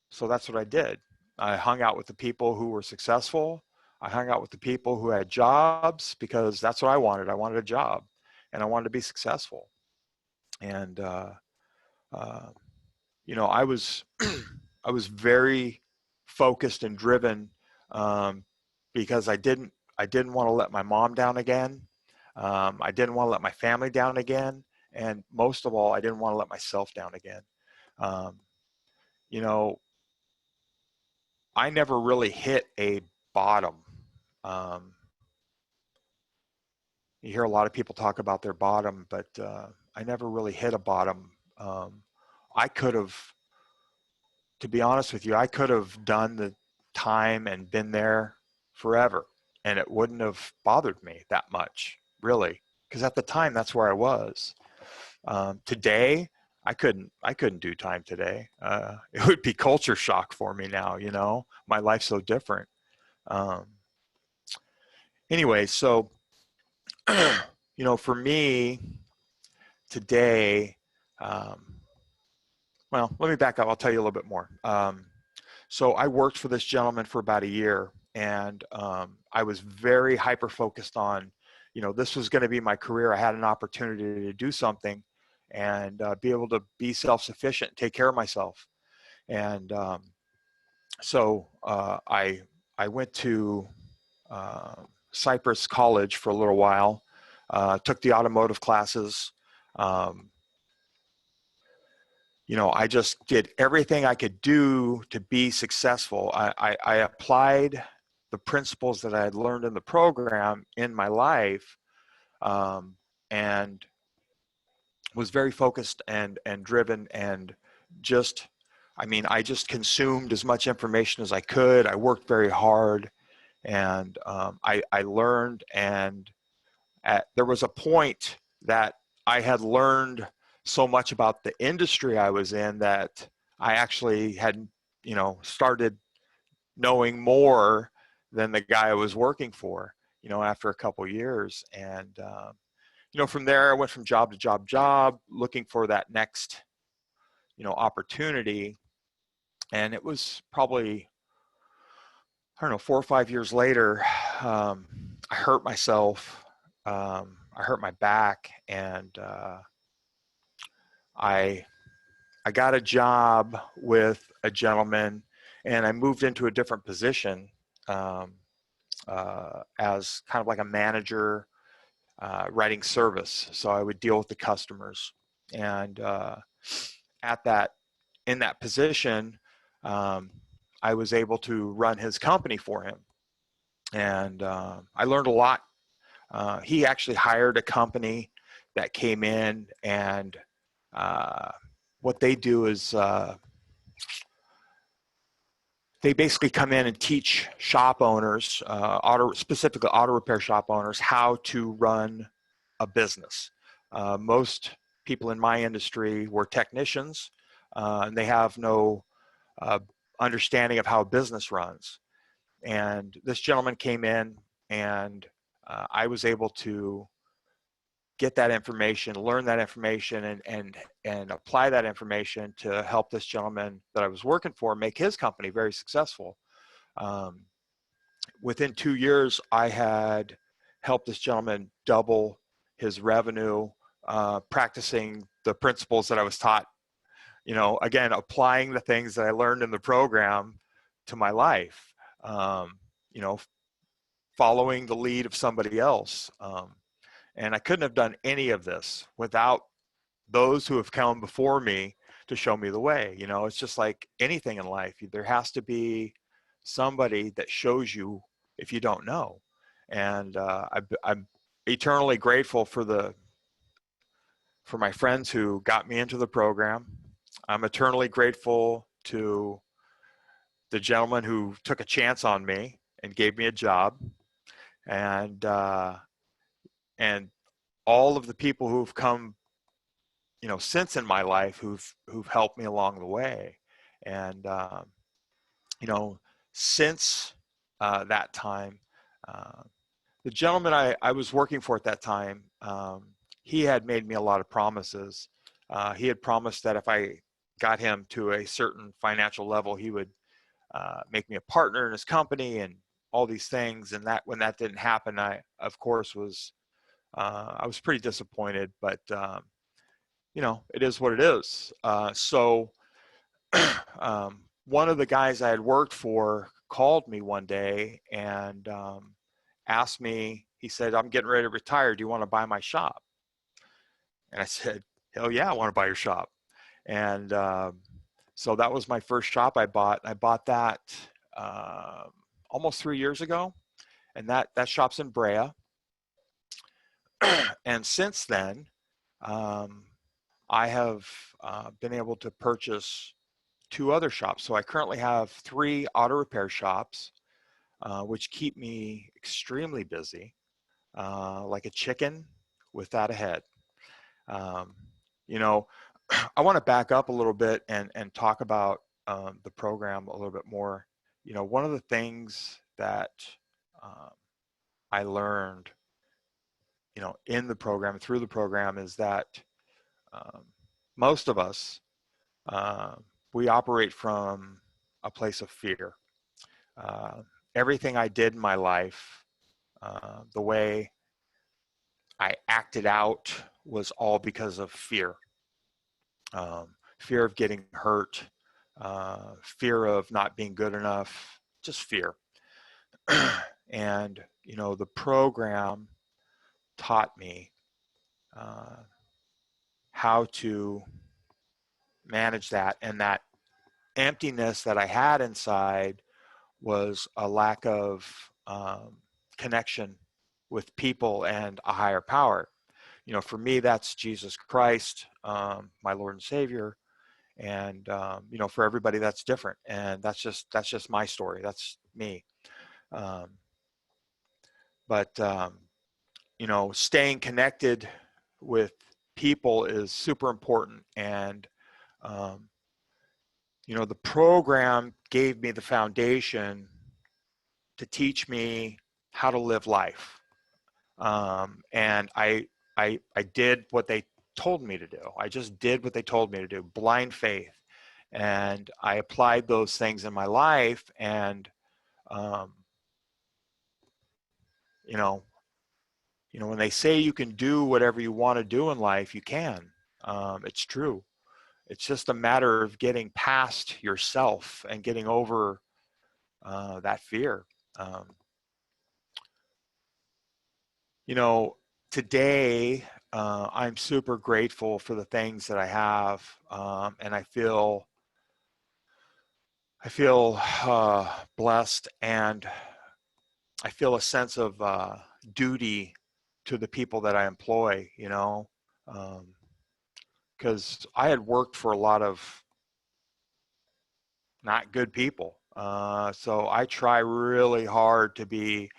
So that's what I did. I hung out with the people who were successful. I hung out with the people who had jobs because that's what I wanted. I wanted a job and I wanted to be successful. And, you know, I was very focused and driven because I didn't want to let my mom down again. I didn't want to let my family down again. And most of all, I didn't want to let myself down again. You know, I never really hit a bottom. You hear a lot of people talk about their bottom, but I never really hit a bottom. I could have, to be honest with you, I could have done the time and been there forever, and it wouldn't have bothered me that much, really, because at the time that's where I was. Today, I couldn't do time today. It would be culture shock for me now, you know, my life's so different. Anyway, so, you know, for me today, well, let me back up. I'll tell you a little bit more. So I worked for this gentleman for about a year, and I was very hyper-focused on, you know, this was going to be my career. I had an opportunity to do something and be able to be self-sufficient, take care of myself. And so I went to Cypress College for a little while, took the automotive classes. You know, I just did everything I could do to be successful. I applied the principles that I had learned in the program in my life, and was very focused and driven, and just I mean, I just consumed as much information as I could. I worked very hard, and I learned, and there was a point that I had learned so much about the industry I was in that I actually had, started knowing more than the guy I was working for, after a couple years. And, from there, I went from job to job, looking for that next, opportunity. And it was probably, I don't know, 4 or 5 years later, I hurt myself. I hurt my back, and I got a job with a gentleman, and I moved into a different position as kind of like a manager, writing service. So I would deal with the customers, and in that position, I was able to run his company for him, and I learned a lot. He actually hired a company that came in, and what they do is they basically come in and teach shop owners, specifically auto repair shop owners, how to run a business. Most people in my industry were technicians, and they have no understanding of how a business runs. And this gentleman came in, and I was able to get that information, learn that information, and apply that information to help this gentleman that I was working for make his company very successful. Within 2 years, I had helped this gentleman double his revenue, practicing the principles that I was taught, again, applying the things that I learned in the program to my life, following the lead of somebody else. And I couldn't have done any of this without those who have come before me to show me the way. It's just like anything in life. There has to be somebody that shows you if you don't know. And I'm eternally grateful for my friends who got me into the program. I'm eternally grateful to the gentleman who took a chance on me and gave me a job. And all of the people who've come, since in my life, who've helped me along the way. And, since that time, the gentleman I was working for at that time, he had made me a lot of promises. He had promised that if I got him to a certain financial level, he would make me a partner in his company and all these things. And when that didn't happen, I, of course, I was pretty disappointed, but it is what it is. So one of the guys I had worked for called me one day and asked me, he said, "I'm getting ready to retire. Do you want to buy my shop?" And I said, "Hell yeah, I want to buy your shop." And so that was my first shop I bought. I bought that almost 3 years ago, and that shop's in Brea. And since then, I have been able to purchase 2 other shops. So I currently have 3 auto repair shops, which keep me extremely busy, like a chicken without a head. I want to back up a little bit and talk about the program a little bit more. One of the things that I learned, in the program, through the program, is that most of us, we operate from a place of fear. Everything I did in my life, the way I acted out, was all because of fear. Fear of getting hurt, fear of not being good enough, just fear. And, the program taught me how to manage that, and that emptiness that I had inside was a lack of connection with people and a higher power. For me, that's Jesus Christ, my Lord and Savior. And you know, for everybody that's different, and that's just my story. That's me. But you know, staying connected with people is super important. And you know, the program gave me the foundation to teach me how to live life. And I did what they told me to do. I just did what they told me to do, blind faith. And I applied those things in my life. And, you know, when they say you can do whatever you want to do in life, you can. It's true. It's just a matter of getting past yourself and getting over that fear. You know, today I'm super grateful for the things that I have, and I feel blessed, and I feel a sense of duty to the people that I employ. You know, because I had worked for a lot of not good people, so I try really hard to be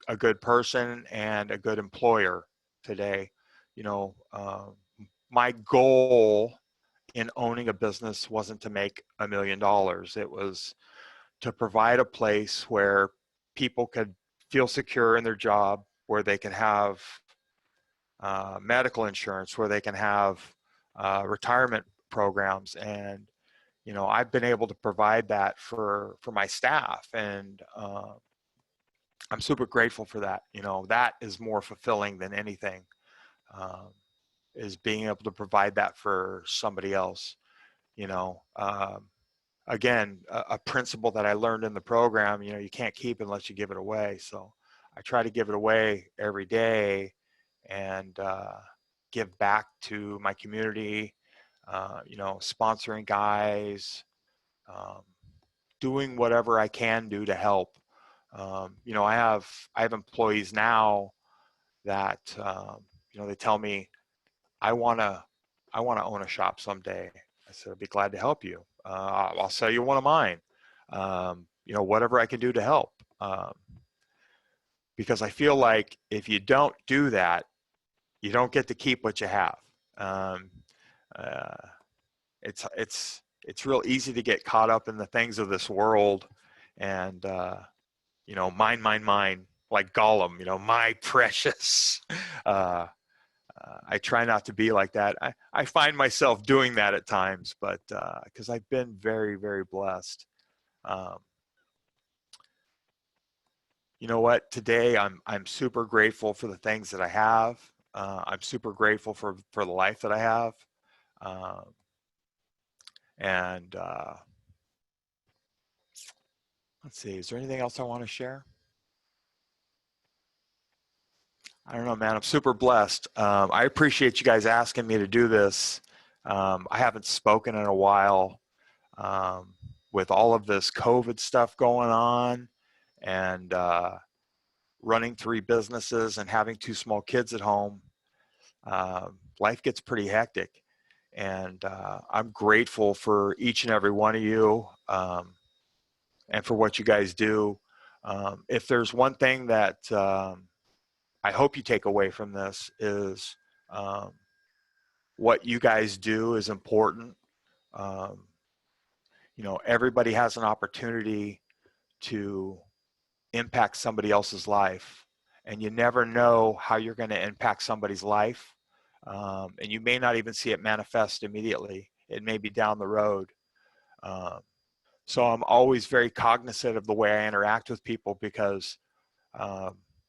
a good person and a good employer today. You know, my goal in owning a business wasn't to make $1 million. It was to provide a place where people could feel secure in their job, where they can have medical insurance, where they can have retirement programs. And, you know, I've been able to provide that for my staff. And I'm super grateful for that. You know, that is more fulfilling than anything, is being able to provide that for somebody else. You know, again, a principle that I learned in the program, you know, you can't keep unless you give it away. So I try to give it away every day and give back to my community, you know, sponsoring guys, doing whatever I can do to help. You know, I have employees now that, you know, they tell me, I want to own a shop someday. I said, I'd be glad to help you. I'll sell you one of mine. You know, whatever I can do to help. Because I feel like if you don't do that, you don't get to keep what you have. It's real easy to get caught up in the things of this world, and you know, mine, like Gollum. You know, my precious. I try not to be like that. I find myself doing that at times, but because I've been very, very blessed. You know what? Today I'm super grateful for the things that I have. I'm super grateful for the life that I have. And let's see, is there anything else I want to share? I don't know, man. I'm super blessed. I appreciate you guys asking me to do this. I haven't spoken in a while with all of this COVID stuff going on, and running 3 businesses and having 2 small kids at home. Life gets pretty hectic, and I'm grateful for each and every one of you, and for what you guys do. If there's one thing that I hope you take away from this is what you guys do is important. You know, everybody has an opportunity to impact somebody else's life, and you never know how you're going to impact somebody's life. And you may not even see it manifest immediately. It may be down the road. So I'm always very cognizant of the way I interact with people, because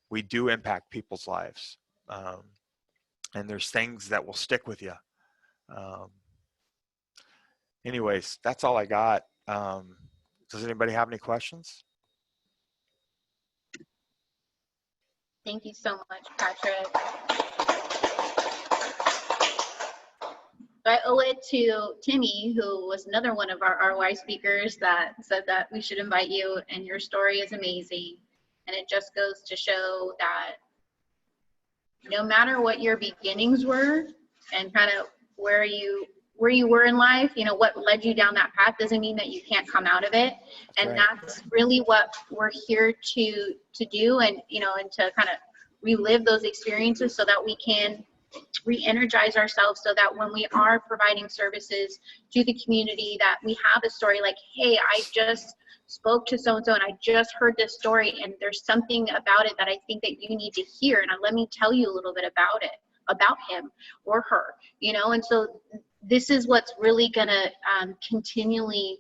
we do impact people's lives. And there's things that will stick with you. Anyways, that's all I got. Does anybody have any questions? Thank you so much, Patrick. I owe it to Timmy, who was another one of our RY speakers, that said that we should invite you, and your story is amazing. And it just goes to show that no matter what your beginnings were and kind of where you where you were in life, you know, what led you down that path doesn't mean that you can't come out of it. And Right. that's really what we're here to do, and, you know, and to kind of relive those experiences so that we can re-energize ourselves, so that when we are providing services to the community, that we have a story like, hey, I just spoke to so-and-so and I just heard this story, and there's something about it that I think that you need to hear, and let me tell you a little bit about it, about him or her, you know. And so this is what's really gonna continually,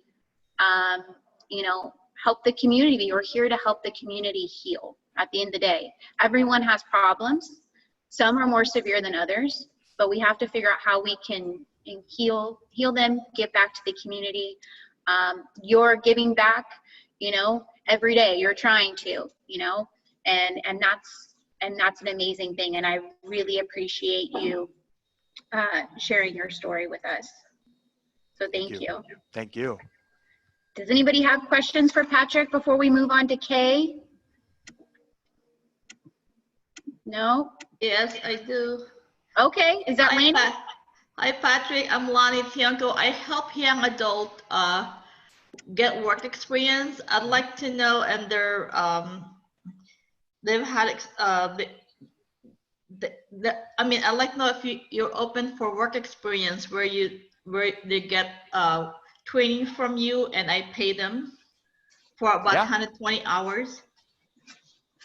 you know, help the community. We're here to help the community heal. At the end of the day, everyone has problems. Some are more severe than others, but we have to figure out how we can heal them, give back to the community. You're giving back, you know, every day. You're trying to, you know, and that's an amazing thing. And I really appreciate you sharing your story with us. So thank you. Thank you. Does anybody have questions for Patrick before we move on to Kay? No? Yes, I do. Okay, is that Lanny? Hi, Patrick. I'm Lonnie Tianco. I help young adult get work experience. I'd like to know, and they've had I mean, I'd like to know if you're open for work experience where they get training from you, and I pay them for about 120 hours.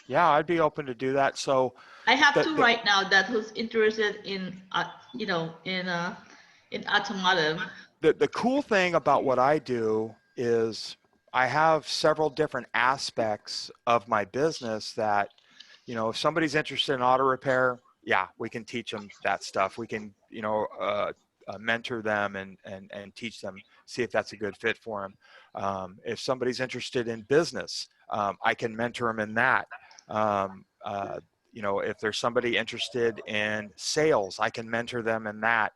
Yeah, I'd be open to do that. So I have two right now that who's interested in, you know, in automotive. The cool thing about what I do is I have several different aspects of my business that, you know, if somebody's interested in auto repair, yeah, we can teach them that stuff. We can, you know, mentor them and teach them, see if that's a good fit for them. If somebody's interested in business, I can mentor them in that. You know, if there's somebody interested in sales, I can mentor them in that,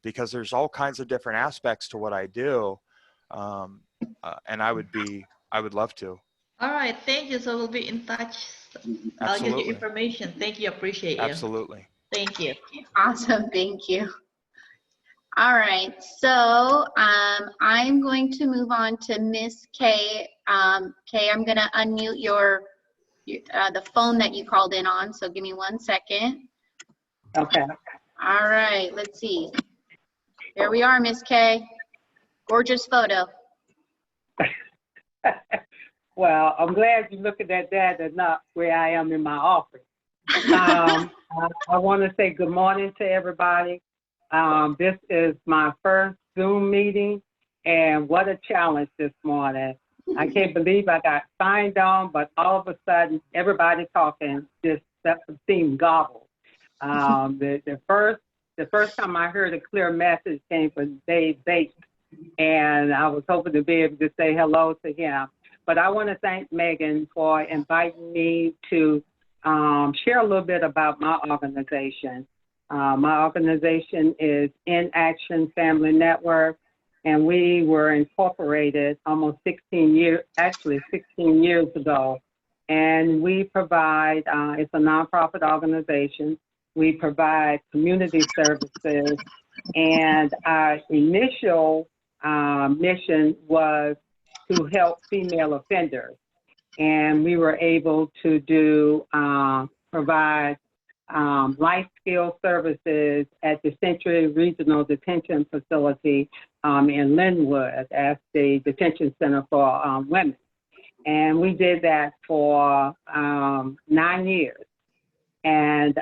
because there's all kinds of different aspects to what I do, and I would love to. All right, thank you. So we'll be in touch. I'll give you information. Thank you. Appreciate you. Absolutely. Thank you. Awesome. Thank you. All right. So I'm going to move on to Miss Kay. Kay, I'm going to unmute the phone that you called in on. So give me 1 second. Okay. All right. Let's see. There we are, Miss Kay. Gorgeous photo. Well, I'm glad you're looking at that and not where I am in my office. I want to say good morning to everybody. This is my first Zoom meeting, and what a challenge this morning. I can't believe I got signed on, but all of a sudden, everybody talking just seemed gobbled. The first time I heard a clear message came from Dave Bates, and I was hoping to be able to say hello to him. But I want to thank Megan for inviting me to share a little bit about my organization. My organization is In Action Family Network, and we were incorporated almost 16 years ago. And we provide, it's a nonprofit organization. We provide community services, and our initial mission was to help female offenders. And we were able to provide life skill services at the Century Regional Detention Facility in Linwood as the detention center for women. And we did that for 9 years. And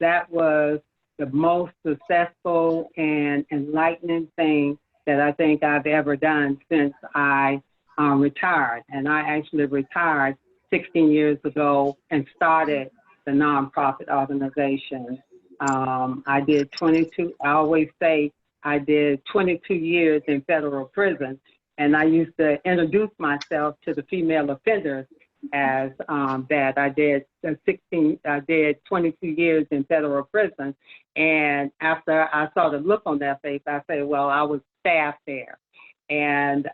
that was the most successful and enlightening thing that I think I've ever done since I retired. And I actually retired 16 years ago and started the nonprofit organization. I did 22, I always say I did 22 years in federal prison, and I used to introduce myself to the female offenders as that. I did 22 years in federal prison, and after I saw the look on their face, I said, well, I was staff there. And,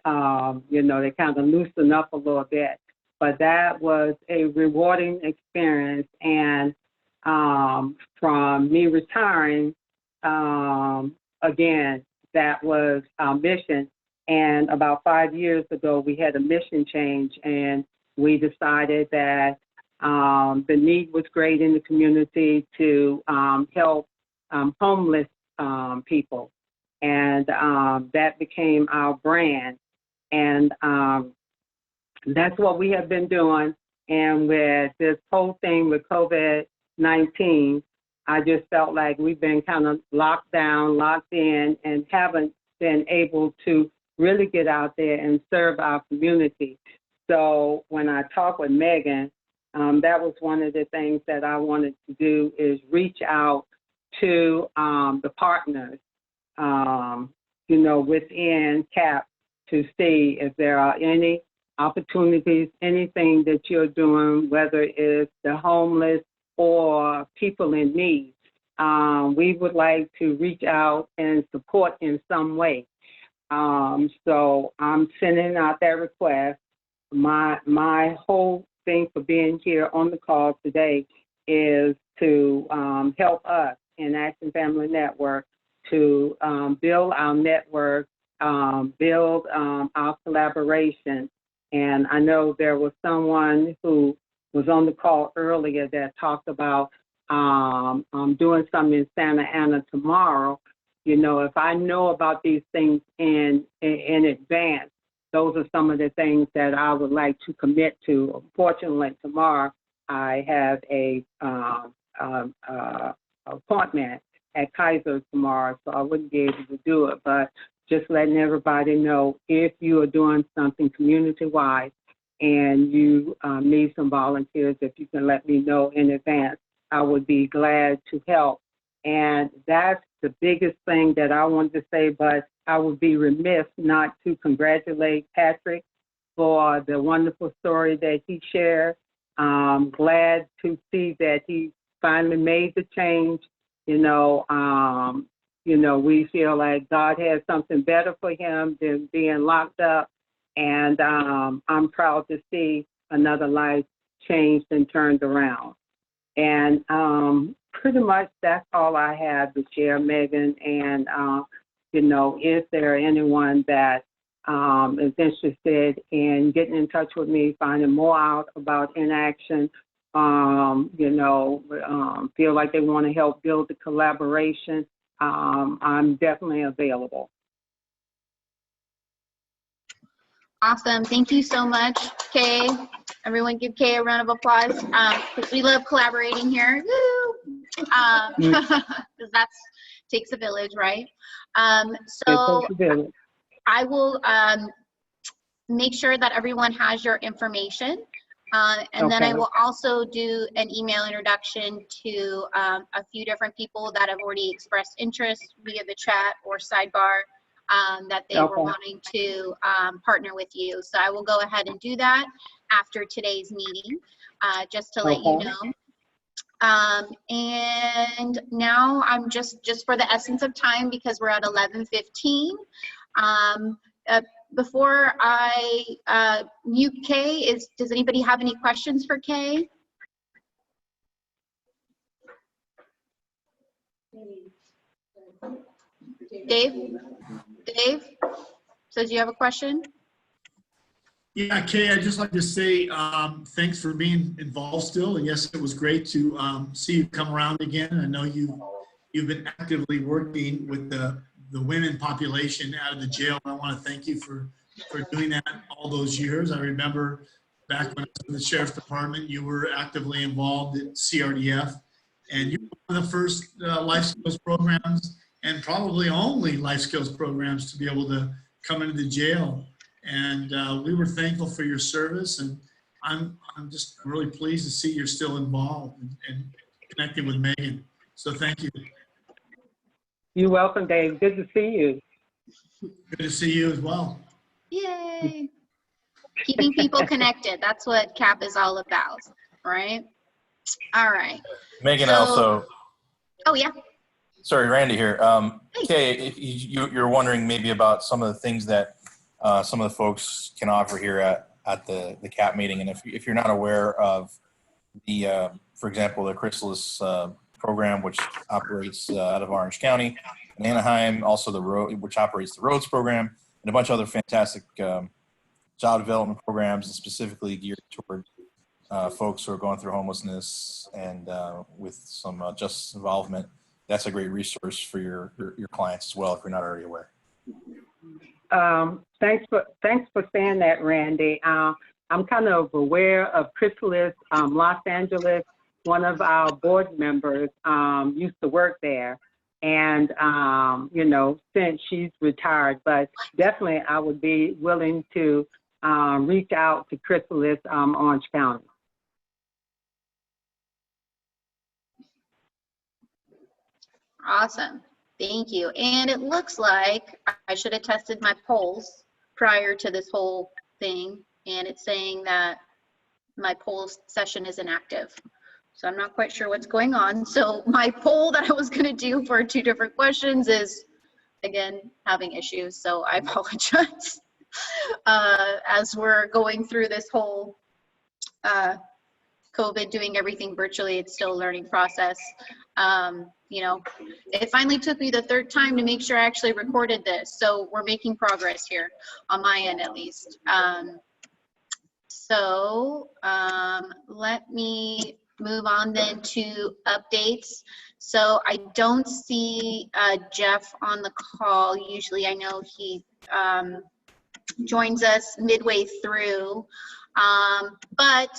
you know, they kind of loosened up a little bit. But that was a rewarding experience. And from me retiring, again, that was our mission. And about 5 years ago, we had a mission change, and we decided that the need was great in the community to help homeless people. And that became our brand. And that's what we have been doing. And with this whole thing with COVID-19, I just felt like we've been kind of locked down, locked in, and haven't been able to really get out there and serve our community. So when I talked with Megan, that was one of the things that I wanted to do, is reach out to the partners, you know, within CAP, to see if there are any opportunities, anything that you're doing, whether it's the homeless or people in need. We would like to reach out and support in some way. So I'm sending out that request. My whole thing for being here on the call today is to help us in Action Family Network to build our network, build our collaboration. And I know there was someone who was on the call earlier that talked about doing something in Santa Ana tomorrow. You know, if I know about these things in advance, those are some of the things that I would like to commit to. Unfortunately, tomorrow I have a appointment at Kaiser tomorrow, so I wouldn't be able to do it. But just letting everybody know, if you are doing something community-wide and you need some volunteers, if you can let me know in advance, I would be glad to help. And that's the biggest thing that I wanted to say, but I would be remiss not to congratulate Patrick for the wonderful story that he shared. Glad to see that he finally made the change. You know, we feel like God has something better for him than being locked up. And I'm proud to see another life changed and turned around. And pretty much that's all I have to share, Megan. And, you know, if there are anyone that is interested in getting in touch with me, finding more out about Inaction, you know, feel like they want to help build the collaboration, I'm definitely available. Awesome. Thank you so much, Kay. Everyone give Kay a round of applause, because we love collaborating here. Woo! Because that takes a village, right? So I will make sure that everyone has your information. And then I will also do an email introduction to a few different people that have already expressed interest via the chat or sidebar that they were wanting to partner with you. So I will go ahead and do that after today's meeting, just to let you know. And now I'm just for the essence of time, because we're at 11:15. Before I mute Kay, does anybody have any questions for Kay? Dave, says you have a question? Yeah, Kay, I'd just like to say thanks for being involved still. And yes, it was great to see you come around again. I know you've been actively working with the women population out of the jail. I want to thank you for doing that all those years. I remember back when I was in the Sheriff's Department, you were actively involved at CRDF, and you were one of the first life skills programs, and probably only life skills programs, to be able to come into the jail. And we were thankful for your service, and I'm just really pleased to see you're still involved and connecting with Megan. So thank you. You're welcome, Dave. Good to see you. Good to see you as well. Yay. Keeping people connected. That's what CAP is all about, right? All right. Megan, also. Oh, yeah. Sorry, Randy here. Kay, you're wondering maybe about some of the things that some of the folks can offer here at the CAP meeting. And if you're not aware of the, for example, the Chrysalis program, which operates out of Orange County and Anaheim, also the road, which operates the roads program, and a bunch of other fantastic job development programs, and specifically geared toward folks who are going through homelessness and with some justice involvement. That's a great resource for your clients as well, if you're not already aware. Thanks for saying that, Randy. I'm kind of aware of Chrysalis, Los Angeles. One of our board members used to work there, and you know, since she's retired, but definitely I would be willing to reach out to Chrysalis, Orange County. Awesome. Thank you. And it looks like I should have tested my polls prior to this whole thing, and it's saying that my poll session is inactive. So I'm not quite sure what's going on. So my poll that I was going to do for 2 different questions is, again, having issues. So I apologize. As we're going through this whole COVID, doing everything virtually, it's still a learning process. You know, it finally took me the 3rd time to make sure I actually recorded this. So we're making progress here on my end, at least. Let me move on then to updates. So I don't see Jeff on the call. Usually I know he joins us midway through. But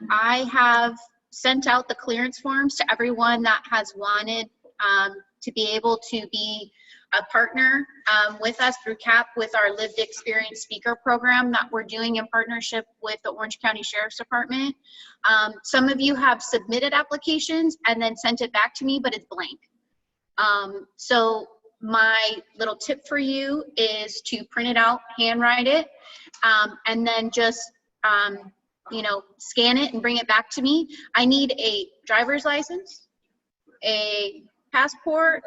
I have sent out the clearance forms to everyone that has wanted to be able to be a partner with us through CAP with our lived experience speaker program that we're doing in partnership with the Orange County Sheriff's Department. Some of you have submitted applications and then sent it back to me, but it's blank. So my little tip for you is to print it out, handwrite it, and then just you know, scan it and bring it back to me. I need a driver's license, a passport,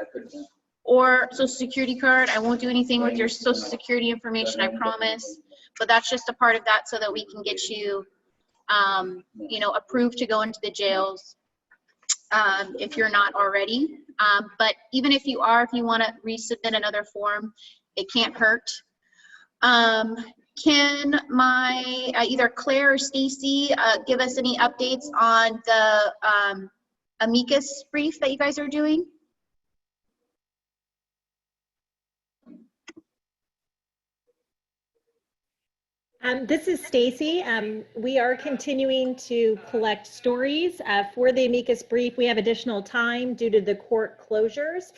or social security card. I won't do anything with your social security information, I promise, but that's just a part of that so that we can get you, you know, approved to go into the jails if you're not already. But even if you are, if you want to resubmit another form, it can't hurt. Can my either Claire or Stacy give us any updates on the amicus brief that you guys are doing? This is Stacy. We are continuing to collect stories for the amicus brief. We have additional time due to the court closures.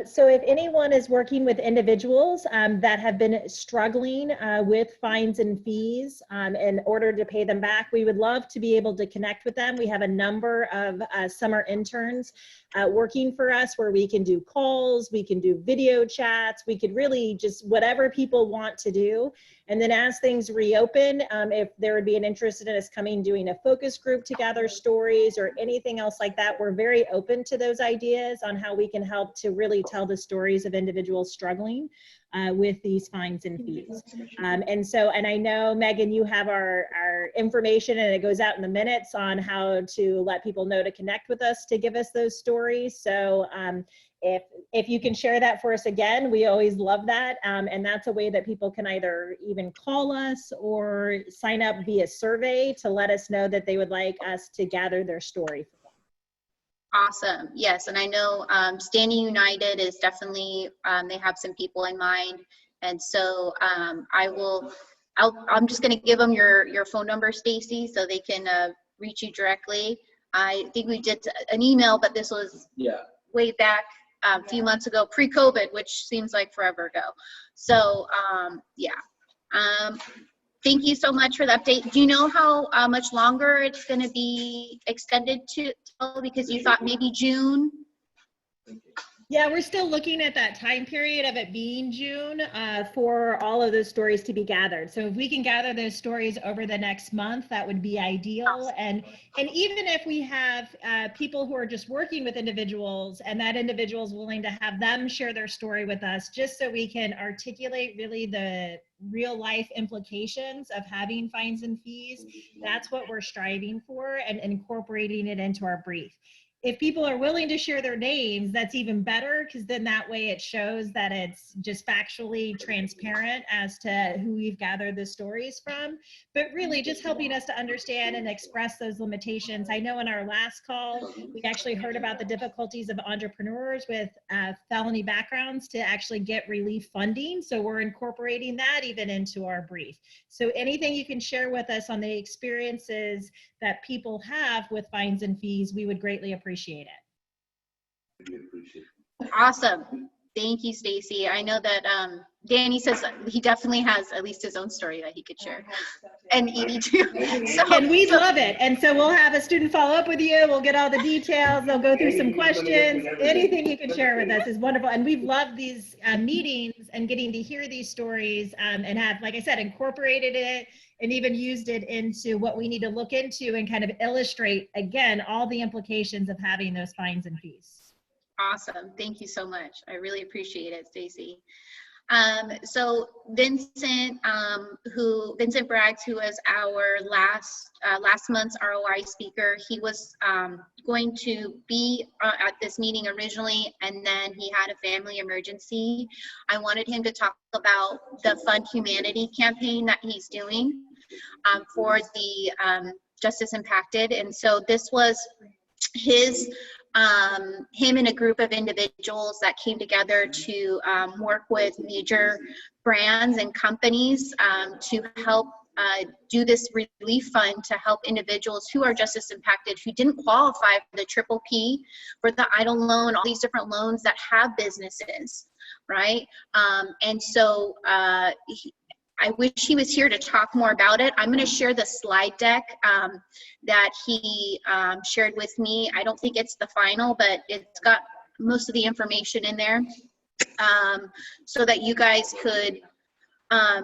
So if anyone is working with individuals that have been struggling with fines and fees in order to pay them back, we would love to be able to connect with them. We have a number of summer interns working for us where we can do calls, we can do video chats, we could really just whatever people want to do. And then as things reopen, if there would be an interest in us coming, doing a focus group to gather stories or anything else like that, we're very open to those ideas on how we can help to really tell the stories of individuals struggling with these fines and fees. And I know, Megan, you have our information and it goes out in the minutes on how to let people know to connect with us to give us those stories. So if you can share that for us again, we always love that. And that's a way that people can either even call us or sign up via survey to let us know that they would like us to gather their story. Awesome. Yes, and I know Standing United is definitely, they have some people in mind. And so I'm just going to give them your phone number, Stacy, so they can reach you directly. I think we did an email, but this was way back a few months ago, pre-COVID, which seems like forever ago. So thank you so much for the update. Do you know how much longer it's going to be extended to? Because you thought maybe June? Yeah, we're still looking at that time period of it being June for all of those stories to be gathered. So if we can gather those stories over the next month, that would be ideal. And even if we have people who are just working with individuals and that individual is willing to have them share their story with us, just so we can articulate really the real life implications of having fines and fees, that's what we're striving for and incorporating it into our brief. if people are willing to share their names, that's even better, because then that way it shows that it's just factually transparent as to who we've gathered the stories from, but really just helping us to understand and express those limitations. I know in our last call, we actually heard about the difficulties of entrepreneurs with felony backgrounds to actually get relief funding. So we're incorporating that even into our brief. So anything you can share with us on the experiences that people have with fines and fees, we would greatly appreciate it. Awesome. Thank you, Stacy. I know that Danny says he definitely has at least his own story that he could share. And Edie too. And we'd love it. And so we'll have a student follow up with you. We'll get all the details. They'll go through some questions. Anything you can share with us is wonderful. And we've loved these meetings and getting to hear these stories and have, like I said, incorporated it and even used it into what we need to look into and kind of illustrate, again, all the implications of having those fines and fees. Awesome. Thank you so much. I really appreciate it, Stacy. So Vincent, Vincent Braggs, who was our last month's ROI speaker, he was going to be at this meeting originally, and then he had a family emergency. I wanted him to talk about the Fund Humanity campaign that he's doing for the Justice Impacted. And so this was his him and a group of individuals that came together to work with major brands and companies to help do this relief fund to help individuals who are justice impacted, who didn't qualify for the triple P, for the EIDL loan, all these different loans that have businesses, right? And so I wish he was here to talk more about it. I'm going to share the slide deck that he shared with me. I don't think it's the final, but it's got most of the information in there so that you guys could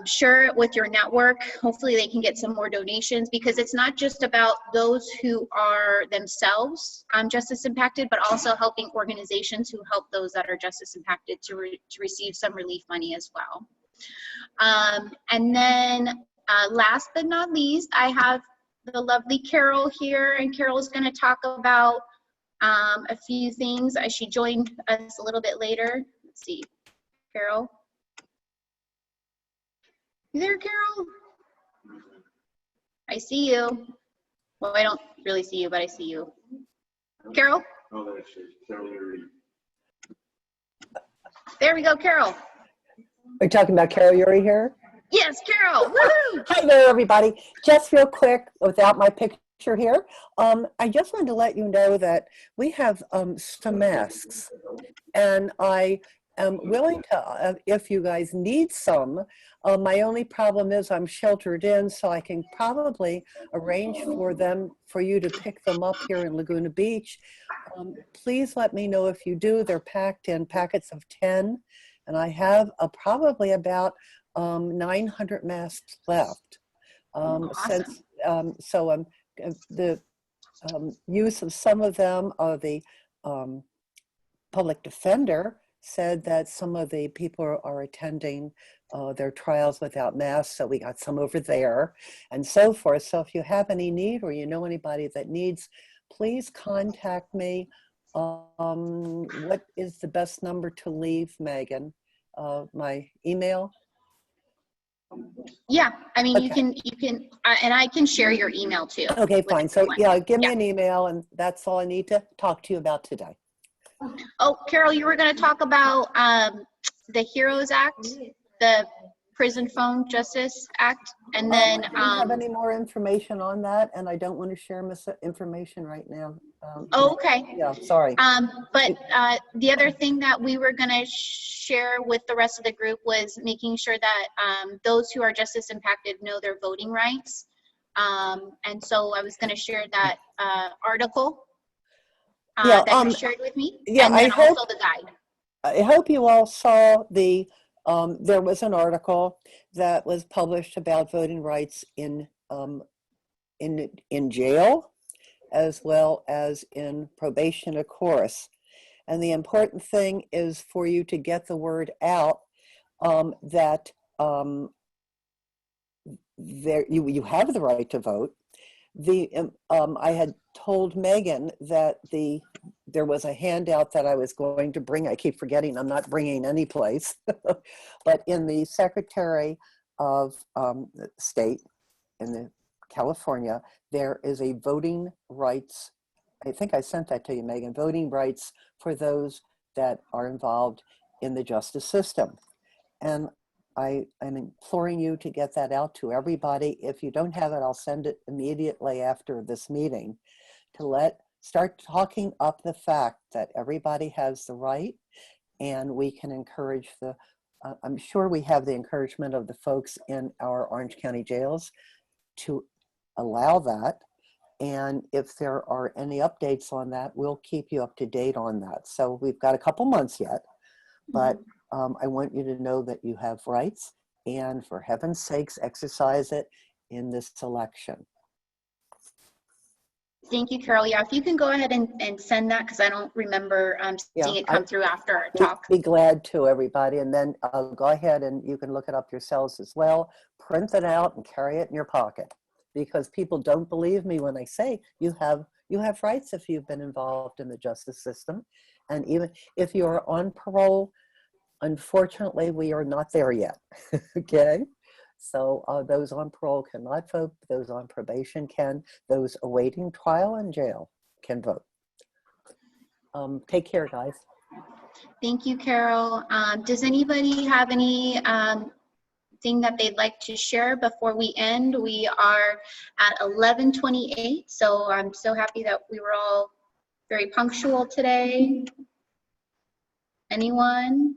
share it with your network. Hopefully they can get some more donations, because it's not just about those who are themselves justice impacted, but also helping organizations who help those that are justice impacted to receive some relief money as well. And then last but not least, I have the lovely Carol here, and Carol's going to talk about a few things. She joined us a little bit later. Let's see, Carol. You there, Carol? I see you. Well, I don't really see you, but I see you. Carol? Oh, there she is. Carol. There we go, Carol. Are you talking about Carol Uri here? Yes, Carol. Woo! Hi there, everybody. Just real quick, without my picture here, I just wanted to let you know that we have some masks, and I am willing to, if you guys need some. My only problem is I'm sheltered in, so I can probably arrange for you to pick them up here in Laguna Beach. Please let me know if you do. They're packed in packets of 10. And I have probably about 900 masks left. Since the use of some of them, the public defender said that some of the people are attending their trials without masks, so we got some over there and so forth. So if you have any need, or you know anybody that needs, please contact me. What is the best number to leave, Megan? My email? Yeah, I mean, Okay. you can, and I can share your email too. Okay, fine. So yeah, give me an email, and that's all I need to talk to you about today. Oh, Carol, you were going to talk about the HEROES Act, the Prison Phone Justice Act, and then I don't have any more information on that, and I don't want to share information right now. Oh, okay. Yeah, sorry. But the other thing that we were going to share with the rest of the group was making sure that those who are justice impacted know their voting rights. And so I was going to share that article that you shared with me, yeah, and then also the guide. I hope you all saw the, there was an article that was published about voting rights in jail, as well as in probation, of course. And the important thing is for you to get the word out that you have the right to vote, I had told Megan that there was a handout that I was going to bring. I keep forgetting I'm not bringing any place. But in the Secretary of State in California, there is a voting rights, I think I sent that to you, Megan, voting rights for those that are involved in the justice system. And I'm imploring you to get that out to everybody. If you don't have it, I'll send it immediately after this meeting to start talking up the fact that everybody has the right, and we can encourage I'm sure we have the encouragement of the folks in our Orange County jails to allow that. And if there are any updates on that, we'll keep you up to date on that. So we've got a couple months yet, but I want you to know that you have rights, and for heaven's sakes, exercise it in this election. Thank you, Carol. Yeah, if you can go ahead and send that, because I don't remember seeing it come through after our talk. Be glad to, everybody, and then go ahead and you can look it up yourselves as well. Print it out and carry it in your pocket, because people don't believe me when I say you have rights if you've been involved in the justice system. And even if you're on parole, unfortunately, we are not there yet. Okay, so those on parole cannot vote. Those on probation can. Those awaiting trial in jail can vote. Take care, guys. Thank you, Carol. Does anybody have any thing that they'd like to share before we end? We are at 11:28, so I'm so happy that we were all very punctual today. Anyone?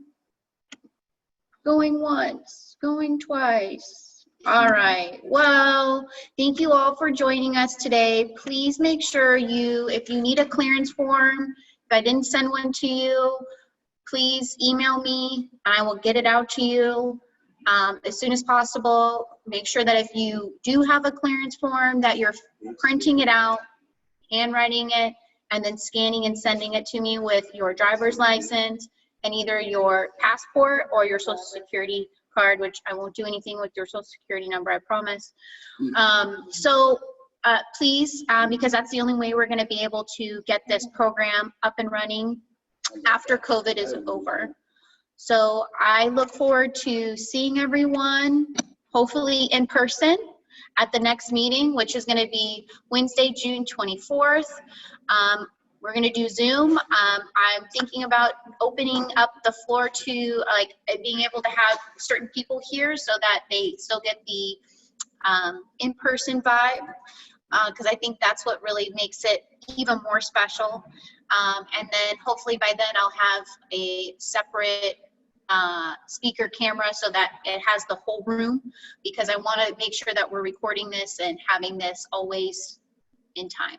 Going once, going twice. All right. Well, thank you all for joining us today. Please make sure if you need a clearance form, if I didn't send one to you, please email me and I will get it out to you as soon as possible. Make sure that if you do have a clearance form that you're printing it out, handwriting it, and then scanning and sending it to me with your driver's license and either your passport or your social security card, which I won't do anything with your social security number, I promise. Please, because that's the only way we're gonna be able to get this program up and running after COVID is over. So I look forward to seeing everyone, hopefully in person, at the next meeting, which is gonna be Wednesday, June 24th. We're gonna do Zoom. I'm thinking about opening up the floor to being able to have certain people here so that they still get the in-person vibe, because I think that's what really makes it even more special. And then hopefully by then I'll have a separate speaker camera so that it has the whole room, because I want to make sure that we're recording this and having this always in time.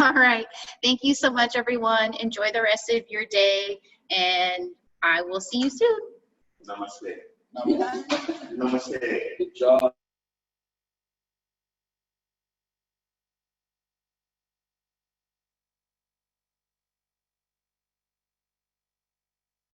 All right. Thank you so much, everyone. Enjoy the rest of your day, and I will see you soon. Namaste. Namaste. Namaste. Good job.